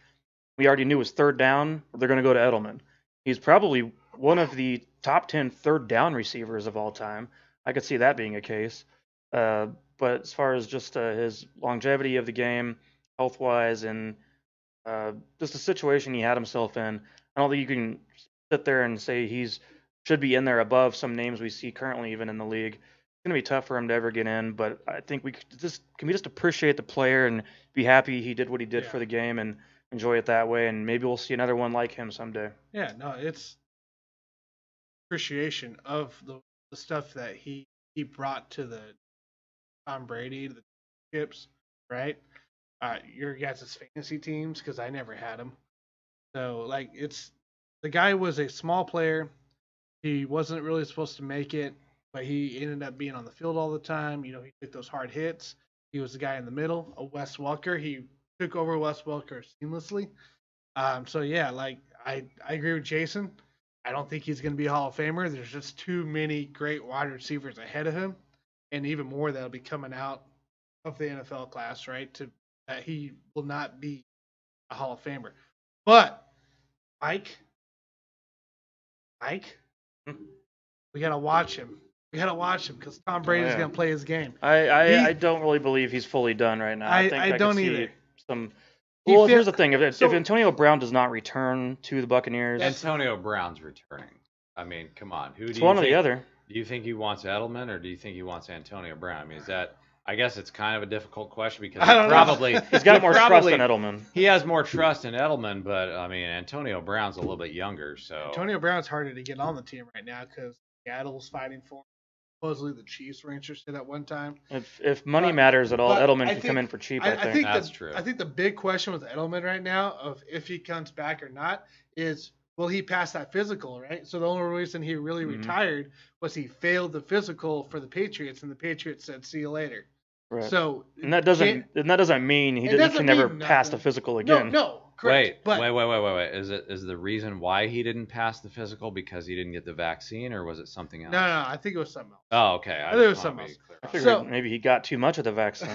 we already knew it was third down. They're going to go to Edelman. He's probably one of the top 10 third down receivers of all time. I could see that being a case. But as far as just his longevity of the game, health wise, and just the situation he had himself in, I don't think you can sit there and say he's should be in there above some names we see currently even in the league. It's going to be tough for him to ever get in, but I think we can we just appreciate the player and be happy he did what he did for the game and enjoy it that way, and maybe we'll see another one like him someday. Yeah, no, it's appreciation of the stuff that he brought to the Tom Brady, the chips, right? Your guys' fantasy teams, because I never had him. So, like, the guy was a small player. He wasn't really supposed to make it, but he ended up being on the field all the time. He took those hard hits. He was the guy in the middle, a Wes Welker. He took over Wes Welker seamlessly. So yeah, like I agree with Jason. I don't think he's going to be a Hall of Famer. There's just too many great wide receivers ahead of him, and even more that'll be coming out of the NFL class, right? That he will not be a Hall of Famer. But Mike, Mike, Hmm. we gotta watch him. We gotta watch him because Tom Brady's yeah. gonna play his game. I don't really believe he's fully done right now. I think I I could don't see either. some. He Well, feel- here's the thing: if so- Antonio Brown does not return to the Buccaneers, Antonio Brown's returning. I mean, come on. Who it's do you one or think? the other. Do you think he wants Edelman or do you think he wants Antonio Brown? I mean, is that? I guess it's kind of a difficult question because I don't know. probably He's got more trust probably- than Edelman. He has more trust in Edelman, but I mean, Antonio Brown's a little bit younger, so Antonio Brown's harder to get on the team right now because Seattle's fighting for him. Supposedly the Chiefs were interested at one time. If money But- matters at all, but Edelman I can think- come in for cheap. I think. That's true. I think the big question with Edelman right now of if he comes back or not is will he pass that physical, right? So the only reason he really Mhm. retired was he failed the physical for the Patriots, and the Patriots said, "See you later." Right. So and that doesn't mean he doesn't can never mean pass the nothing. physical again. No, correct. wait. Is the reason why he didn't pass the physical because he didn't get the vaccine, or was it something else? No, I think it was something else. Oh, okay. I think it was something else. I figured So- maybe he got too much of the vaccine.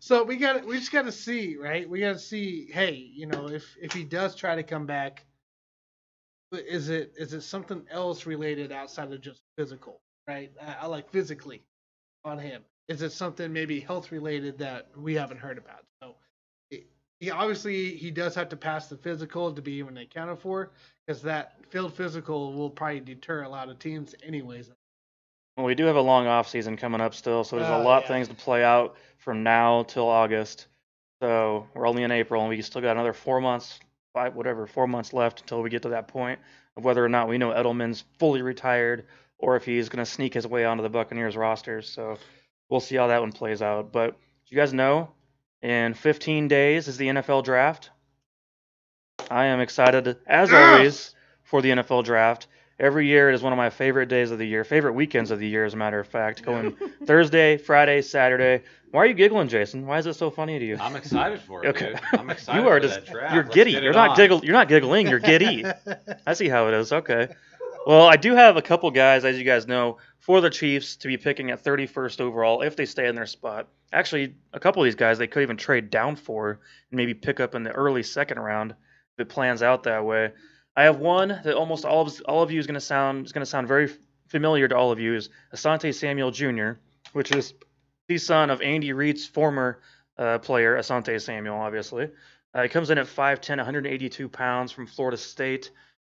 So we just got to see, right? We got to see. Hey, if he does try to come back, is it something else related outside of just physical, right? I like physically on him. Is it something maybe health related that we haven't heard about? So he does have to pass the physical to be even accounted for, because that field physical will probably deter a lot of teams anyways. Well, we do have a long off season coming up still, so there's a lot of things to play out from now till August. So we're only in April, and we still got another 4 months, 4 months left until we get to that point of whether or not we know Edelman's fully retired or if he's going to sneak his way onto the Buccaneers roster. So we'll see how that one plays out. But you guys know, in 15 days is the NFL draft. I am excited, as always, for the NFL draft. Every year it is one of my favorite days of the year, favorite weekends of the year, as a matter of fact. Going Thursday, Friday, Saturday. Why are you giggling, Jason? Why is it so funny to you? I'm excited for it, Okay. dude. I'm excited You are for just that draft. you're Let's giddy. get You're it not on. You're not giggling. You're giddy. I see how it is. Okay. Well, I do have a couple guys, as you guys know, for the Chiefs to be picking at 31st overall if they stay in their spot. Actually, a couple of these guys they could even trade down for and maybe pick up in the early second round if it plans out that way. I have one that almost all of you is going to sound very familiar to all of you is Asante Samuel Jr., which is the son of Andy Reid's former player, Asante Samuel, obviously. He comes in at 5'10", 182 pounds from Florida State.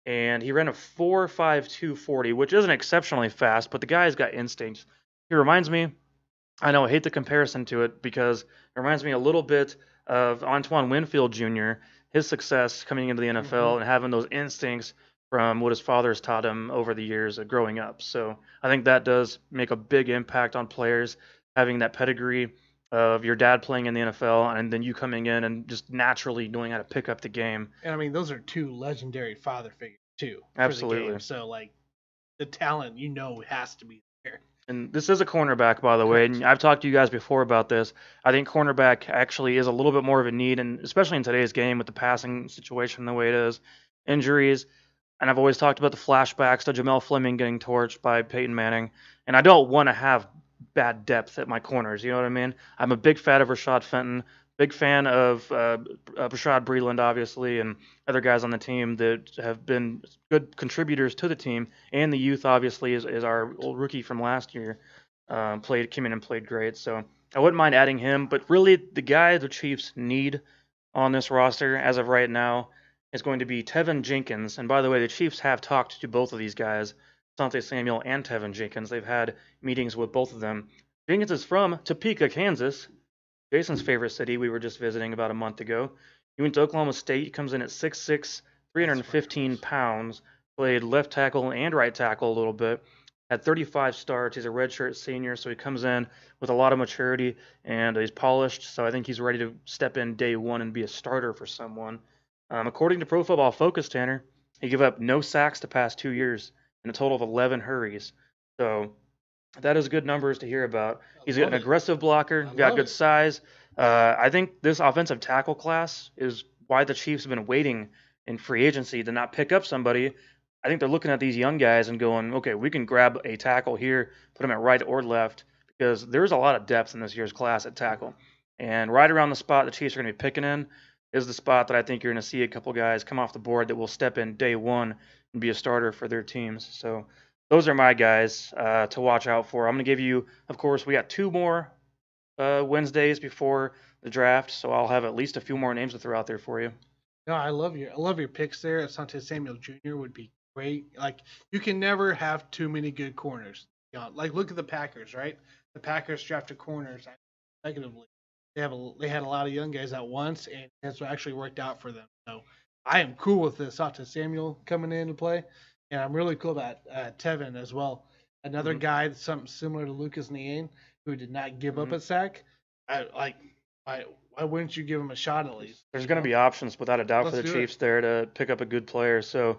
And he ran a 4.52 40, which isn't exceptionally fast, but the guy's got instincts. He reminds me, I know I hate the comparison to it because it reminds me a little bit of Antoine Winfield Jr., his success coming into the NFL and having those instincts from what his father's taught him over the years of growing up. So I think that does make a big impact on players, having that pedigree of your dad playing in the NFL and then you coming in and just naturally knowing how to pick up the game. And I mean, those are two legendary father figures too. For Absolutely. the game. So like, the talent has to be there. And this is a cornerback, by the way, and I've talked to you guys before about this. I think cornerback actually is a little bit more of a need, and especially in today's game with the passing situation the way it is, injuries. And I've always talked about the flashbacks to Jamel Fleming getting torched by Peyton Manning, and I don't want to have bad depth at my corners. You know what I mean? I'm a big fan of Rashad Fenton, big fan of Rashad Breeland, obviously, and other guys on the team that have been good contributors to the team. And the youth, obviously, is our old rookie from last year. Came in and played great. So I wouldn't mind adding him. But really, the guy the Chiefs need on this roster as of right now is going to be Tevin Jenkins. And by the way, the Chiefs have talked to both of these guys, Asante Samuel and Tevin Jenkins. They've had meetings with both of them. Jenkins is from Topeka, Kansas, Jason's favorite city we were just visiting about a month ago. He went to Oklahoma State. He comes in at 6'6", 315 pounds, played left tackle and right tackle a little bit, had 35 starts. He's a redshirt senior, so he comes in with a lot of maturity, and he's polished, so I think he's ready to step in day one and be a starter for someone. According to Pro Football Focus, Tanner, he gave up no sacks the past 2 years and a total of 11 hurries. So that is good numbers to hear about. He's an aggressive blocker, got good size. I think this offensive tackle class is why the Chiefs have been waiting in free agency to not pick up somebody. I think they're looking at these young guys and going, okay, we can grab a tackle here, put him at right or left, because there's a lot of depth in this year's class at tackle. And right around the spot the Chiefs are going to be picking in is the spot that I think you're going to see a couple guys come off the board that will step in day one and be a starter for their teams. So those are my guys to watch out for. I'm going to give you, of course, we got 2 more Wednesdays before the draft, so I'll have at least a few more names to throw out there for you. No, I love your picks there. Asante Samuel Jr. would be great. Like you can never have too many good corners. Like look at the Packers, right? The Packers drafted corners negatively. They had a lot of young guys at once, and it's actually worked out for them. So I am cool with this Asante Samuel coming in to play, and I'm really cool about Tevin as well. Another guy that's something similar to Lucas Niang, who did not give up a sack. Why wouldn't you give him a shot at least? There's going to be options without a doubt for Let's the do Chiefs there to pick up a good player. So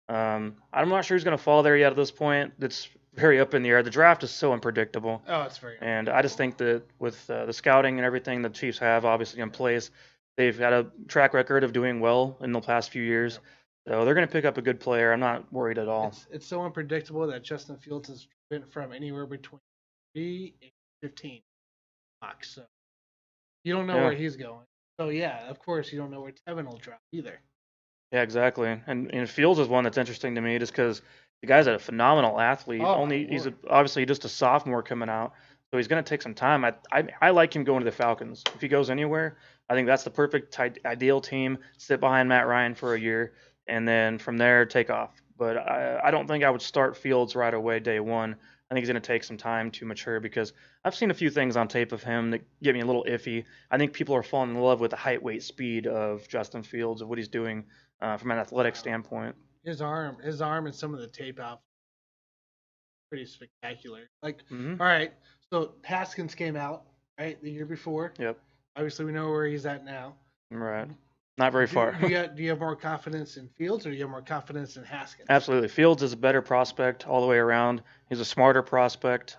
I'm not sure who's going to fall there yet at this point. It's very up in the air. The draft is so unpredictable. Oh, it's very. And I just think that with the scouting and everything the Chiefs have obviously in place, they've got a track record of doing well in the past few years. So they're going to pick up a good player. I'm not worried at all. It's so unpredictable that Justin Fields has went from anywhere between 3 and 15 bucks. So you don't know where he's going. So yeah, of course you don't know where Tevin will drop either. Yeah, exactly. And Fields is one that's interesting to me just because the guy's a phenomenal athlete. He's obviously just a sophomore coming out, so he's going to take some time. I like him going to the Falcons. If he goes anywhere, I think that's the perfect ideal team. Sit behind Matt Ryan for a year, and then from there take off. But I don't think I would start Fields right away day one. I think he's going to take some time to mature because I've seen a few things on tape of him that get me a little iffy. I think people are falling in love with the height, weight, speed of Justin Fields, of what he's doing from an athletic standpoint. His arm, and some of the tape out pretty spectacular. Like, all right, so Haskins came out right the year before. Yep. Obviously, we know where he's at now. Right. Not very far. Do you have more confidence in Fields or do you have more confidence in Haskins? Absolutely. Fields is a better prospect all the way around. He's a smarter prospect.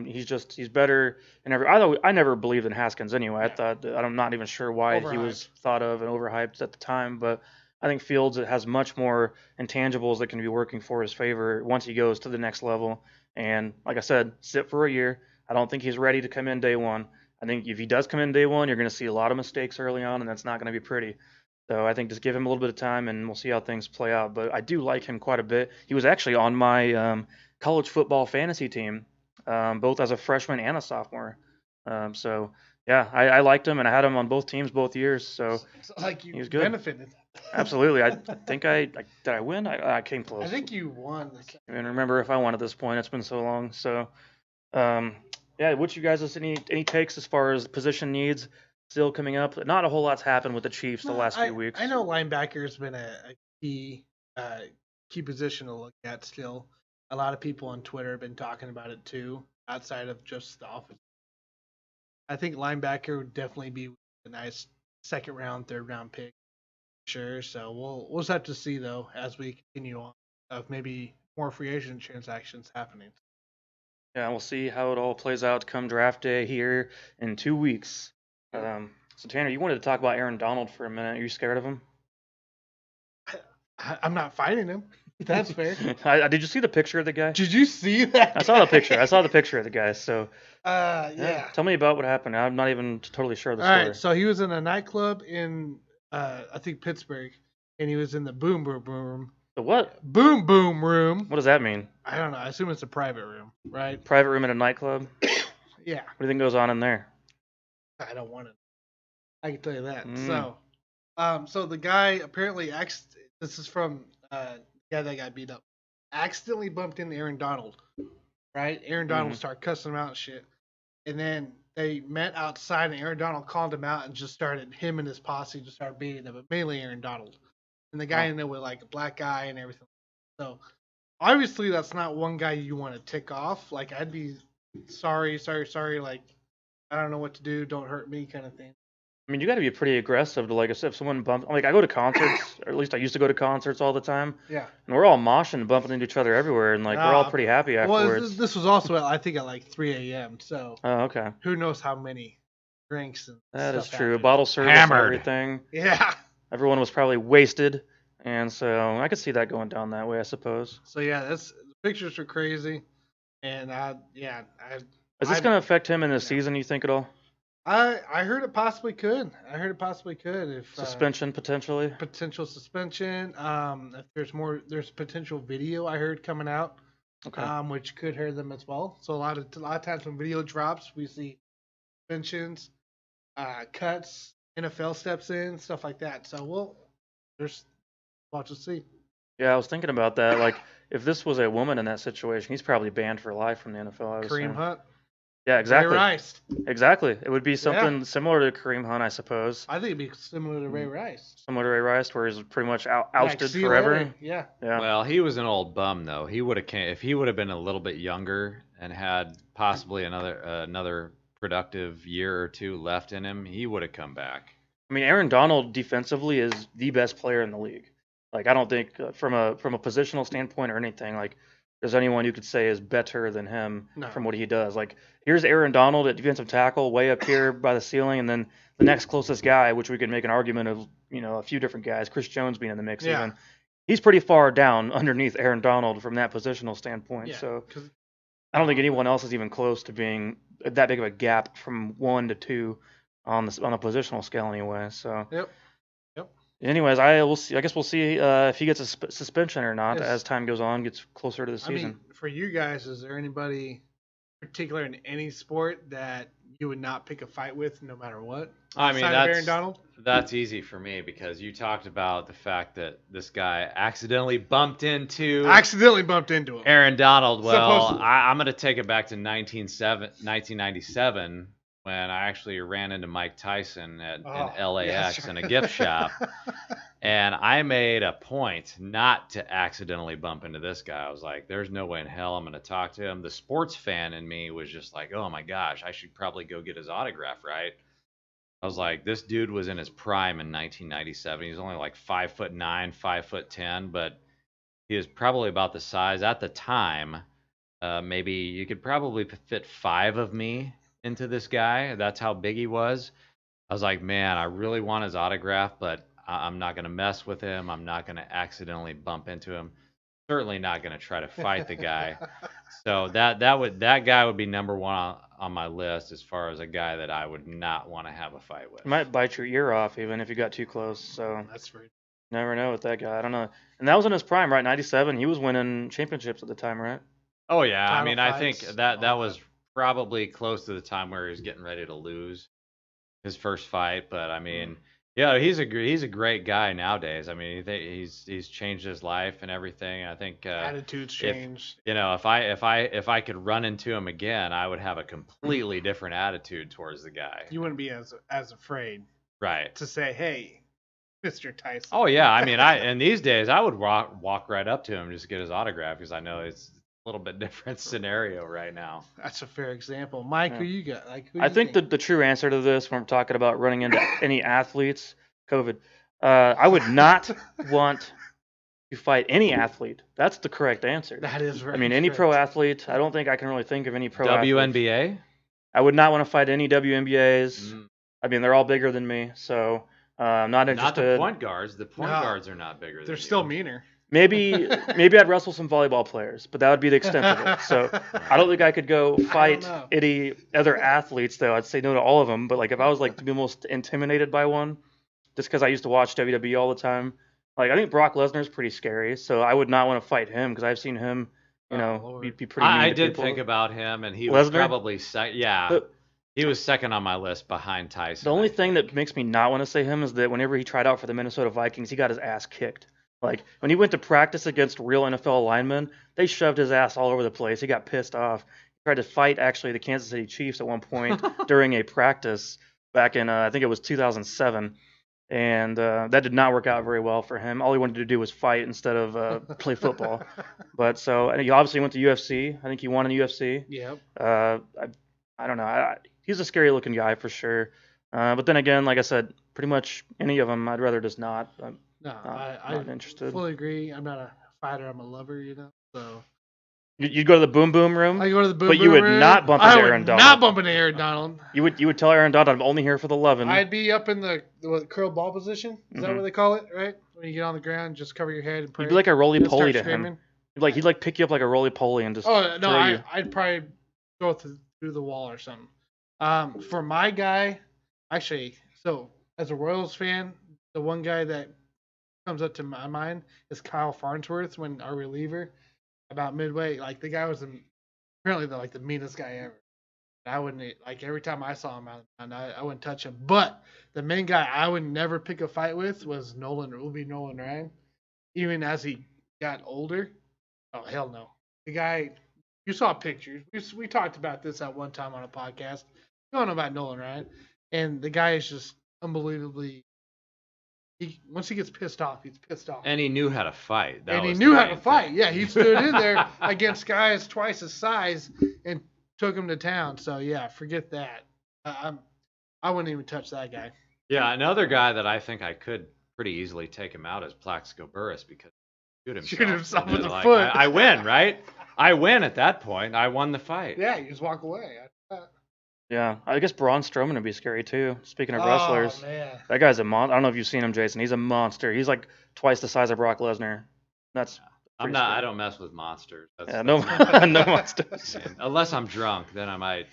He's better in every. I never believed in Haskins anyway. I'm not even sure why he was thought of and overhyped at the time, but I think Fields has much more intangibles that can be working for his favor once he goes to the next level. And like I said, sit for a year. I don't think he's ready to come in day one. I think if he does come in day one, you're going to see a lot of mistakes early on, and that's not going to be pretty. So I think just give him a little bit of time, and we'll see how things play out. But I do like him quite a bit. He was actually on my college football fantasy team, both as a freshman and a sophomore. So yeah, I liked him, and I had him on both teams both years. So like you he was good. Benefited. Absolutely. I think did I win? I came close. I think you won. I mean, remember if I won at this point. It's been so long. So yeah, what you guys any takes as far as position needs? Still coming up. Not a whole lot's happened with the Chiefs the last few weeks. I know linebacker's been a key position to look at still. A lot of people on Twitter have been talking about it too, outside of just the offense. I think linebacker would definitely be a nice second round, third round pick. Sure. So we'll just have to see though as we continue on of maybe more free agent transactions happening. Yeah, we'll see how it all plays out come draft day here in 2 weeks. So Tanner, you wanted to talk about Aaron Donald for a minute. Are you scared of him? I'm not fighting him. That's fair. Did you see the picture of the guy? Did you see that? I saw the picture. I saw the picture of the guy. So yeah. Tell me about what happened. I'm not even totally sure of the story. All right. So he was in a nightclub in I think Pittsburgh, and he was in the boom boom room. The what? Boom boom room. What does that mean? I don't know. I assume it's a private room, right? Private room in a nightclub? Yeah. What do you think goes on in there? I don't want to. I can tell you that. So the guy apparently this is from the guy that got beat up. Accidentally bumped into Aaron Donald, right? Aaron Donald started cussing him out and shit. And then they met outside, and Aaron Donald called him out and just started, him and his posse just started beating him, but mainly Aaron Donald. And the guy in there with like a black eye and everything. So obviously that's not one guy you want to tick off. Like I'd be sorry, like I don't know what to do, don't hurt me kind of thing. I mean, you got to be pretty aggressive to, like, if someone bumps. Like, I go to concerts, or at least I used to go to concerts all the time. Yeah. And we're all moshing and bumping into each other everywhere, and, like, we're all pretty happy afterwards. Well, this was also, I think, at, like, 3 a.m., so. Oh, okay. Who knows how many drinks and that stuff is true. happened. Bottle service and everything. Yeah. Everyone was probably wasted, and so I could see that going down that way, I suppose. So, yeah, the pictures were crazy, and, Is this going to affect him in the season, you think, at all? I heard it possibly could. If Suspension potentially. potential suspension. If there's potential video I heard coming out, Okay. which could hurt them as well. So a lot of times when video drops, we see suspensions, cuts, NFL steps in, stuff like that. So there's watch and see. Yeah, I was thinking about that. Like, if this was a woman in that situation, he's probably banned for life from the NFL. I would Kareem assume. Hunt, Yeah, exactly. Ray Rice. Exactly. It would be something similar to Kareem Hunt, I suppose. I think it'd be similar to Ray Rice. Similar to Ray Rice, where he's pretty much Like, ousted see you forever. later. Yeah. Yeah. Well, he was an old bum though. He would have if he would have been a little bit younger and had possibly another productive year or two left in him, he would have come back. I mean, Aaron Donald defensively is the best player in the league. Like, I don't think from a positional standpoint or anything, like, there's anyone you could say is better than him from what he does. Like, here's Aaron Donald at defensive tackle, way up here by the ceiling, and then the next closest guy, which we could make an argument of, a few different guys, Chris Jones being in the mix even. He's pretty far down underneath Aaron Donald from that positional standpoint. Yeah, so I don't think anyone else is even close to being that big of a gap from 1 to 2 on a positional scale anyway. So Yep. anyways, I guess we'll see if he gets a suspension or not Yes. as time goes on, gets closer to the season. I mean, for you guys, is there anybody particular in any sport that you would not pick a fight with no matter what? I mean, Outside of Aaron Donald? That's easy for me because you talked about the fact that this guy accidentally bumped into him. Aaron Donald. Well, Supposedly. I'm going to take it back to 1997 when I actually ran into Mike Tyson in LAX in a gift shop. And I made a point not to accidentally bump into this guy. I was like, there's no way in hell I'm going to talk to him. The sports fan in me was just like, oh my gosh, I should probably go get his autograph, right? I was like, this dude was in his prime in 1997. He's only like 5'9", 5'10", but he was probably about the size at the time. Maybe you could probably fit 5 of me into this guy. That's how big he was. I was like, man, I really want his autograph, but I'm not going to mess with him. I'm not going to accidentally bump into him. Certainly not going to try to fight the guy. So that guy would be number one on my list as far as a guy that I would not want to have a fight with. He might bite your ear off even if you got too close. So That's right. never know with that guy. I don't know. And that was in his prime, right? 97. He was winning championships at the time, right? Oh yeah. I Title mean, I think fights, that all was probably close to the time where he was getting ready to lose his first fight. But I mean, yeah, he's a great guy nowadays. I mean, he's changed his life and everything. I think Attitudes change. if I could run into him again, I would have a completely different attitude towards the guy. You wouldn't be as afraid Right. to say, "Hey, Mr. Tyson." Oh yeah, I mean, and these days I would walk right up to him just to get his autograph because I know it's a little bit different scenario right now. That's a fair example. Mike, Yeah. who you got? Like, who I you think the true answer to this, when we're talking about running into any athletes, COVID, I would not want to fight any athlete. That's the correct answer. that is right. I mean, any pro athlete. I don't think I can really think of any pro athlete. WNBA? I would not want to fight any WNBAs. Mm. I mean, they're all bigger than me, so I'm not Not interested. the point guards. The point No. guards are not bigger. They're than still you. meaner. Maybe I'd wrestle some volleyball players, but that would be the extent of it. So I don't think I could go fight know. any other athletes, though. I'd say no to all of them. But like, if I was like to be most intimidated by one, just because I used to watch WWE all the time, like I think Brock Lesnar's pretty scary. So I would not want to fight him because I've seen him, Lord. be pretty mean I to did people. think about him, and he was Lesnar? probably yeah. But He was second on my list behind Tyson. the only thing that makes me not want to say him is that whenever he tried out for the Minnesota Vikings, he got his ass kicked. Like, when he went to practice against real NFL linemen, they shoved his ass all over the place. He got pissed off. He tried to fight, actually, the Kansas City Chiefs at one point during a practice back in, I think it was 2007. And that did not work out very well for him. All he wanted to do was fight instead of play football. But so, and he obviously went to UFC. I think he won in UFC. Yep. I don't know. He's a scary looking guy for sure. But then again, like I said, pretty much any of them, I'd rather just not. No, Not interested. fully agree. I'm not a fighter. I'm a lover, So You'd go to the boom boom room. I go to the boom But you boom would room. not bump into I would Aaron Donald. not bump into Aaron Donald. You would tell Aaron Donald, I'm only here for the lovin'. I'd be up in the curl ball position. Is that Mhm. what they call it, right? When you get on the ground, just cover your head and pray. You'd be like a roly Then poly start to him. screaming. He'd pick you up like a roly poly and just Oh no, throw you. I'd probably go through the wall or something. For my guy, actually, so as a Royals fan, the one guy that comes up to my mind is Kyle Farnsworth, when our reliever about midway. Like the guy was apparently the meanest guy ever. I wouldn't like every time I saw him out, and I wouldn't touch him. But the main guy I would never pick a fight with was Nolan Ryan. Even as he got older, oh hell no. The guy, you saw pictures. We talked about this at one time on a podcast. You don't know about Nolan Ryan, and the guy is just unbelievably. Once he gets pissed off, he's pissed off. And he knew how to fight. And he knew how to fight. Yeah, he stood in there against guys twice his size and took him to town. So yeah, forget that. I wouldn't even touch that guy. Yeah, another guy that I think I could pretty easily take him out is Plaxico Burress because he shoot himself with the like, foot. I win, right? I win at that point. I won the fight. Yeah, you just walk away. Yeah, I guess Braun Strowman would be scary too. Speaking of wrestlers, man. that guy's a monster. I don't know if you've seen him, Jason. He's a monster. He's like twice the size of Brock Lesnar. That's I'm not. I don't mess with monsters. no monsters. Unless I'm drunk, then I might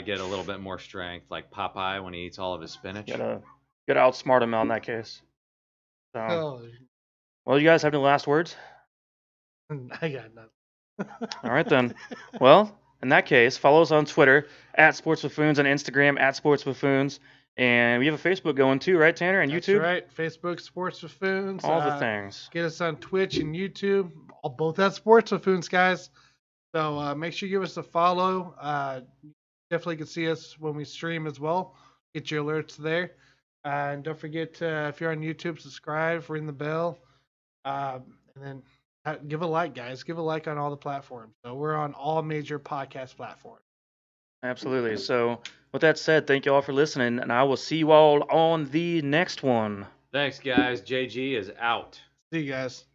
get a little bit more strength, like Popeye when he eats all of his spinach. Gotta outsmart him in that case. So, well, you guys have any last words? I got nothing. All right then. Well, in that case, follow us on Twitter at Sports Buffoons and Instagram at Sports Buffoons. And we have a Facebook going too, right, Tanner? And That's YouTube? right. Facebook, Sports Buffoons. All the things. Get us on Twitch and YouTube. Both at Sports Buffoons, guys. So make sure you give us a follow. Definitely can see us when we stream as well. Get your alerts there. And don't forget, if you're on YouTube, subscribe, ring the bell. And then give a like, guys. Give a like on all the platforms. So we're on all major podcast platforms. Absolutely. So with that said, thank you all for listening, and I will see you all on the next one. Thanks, guys. JG is out. See you guys.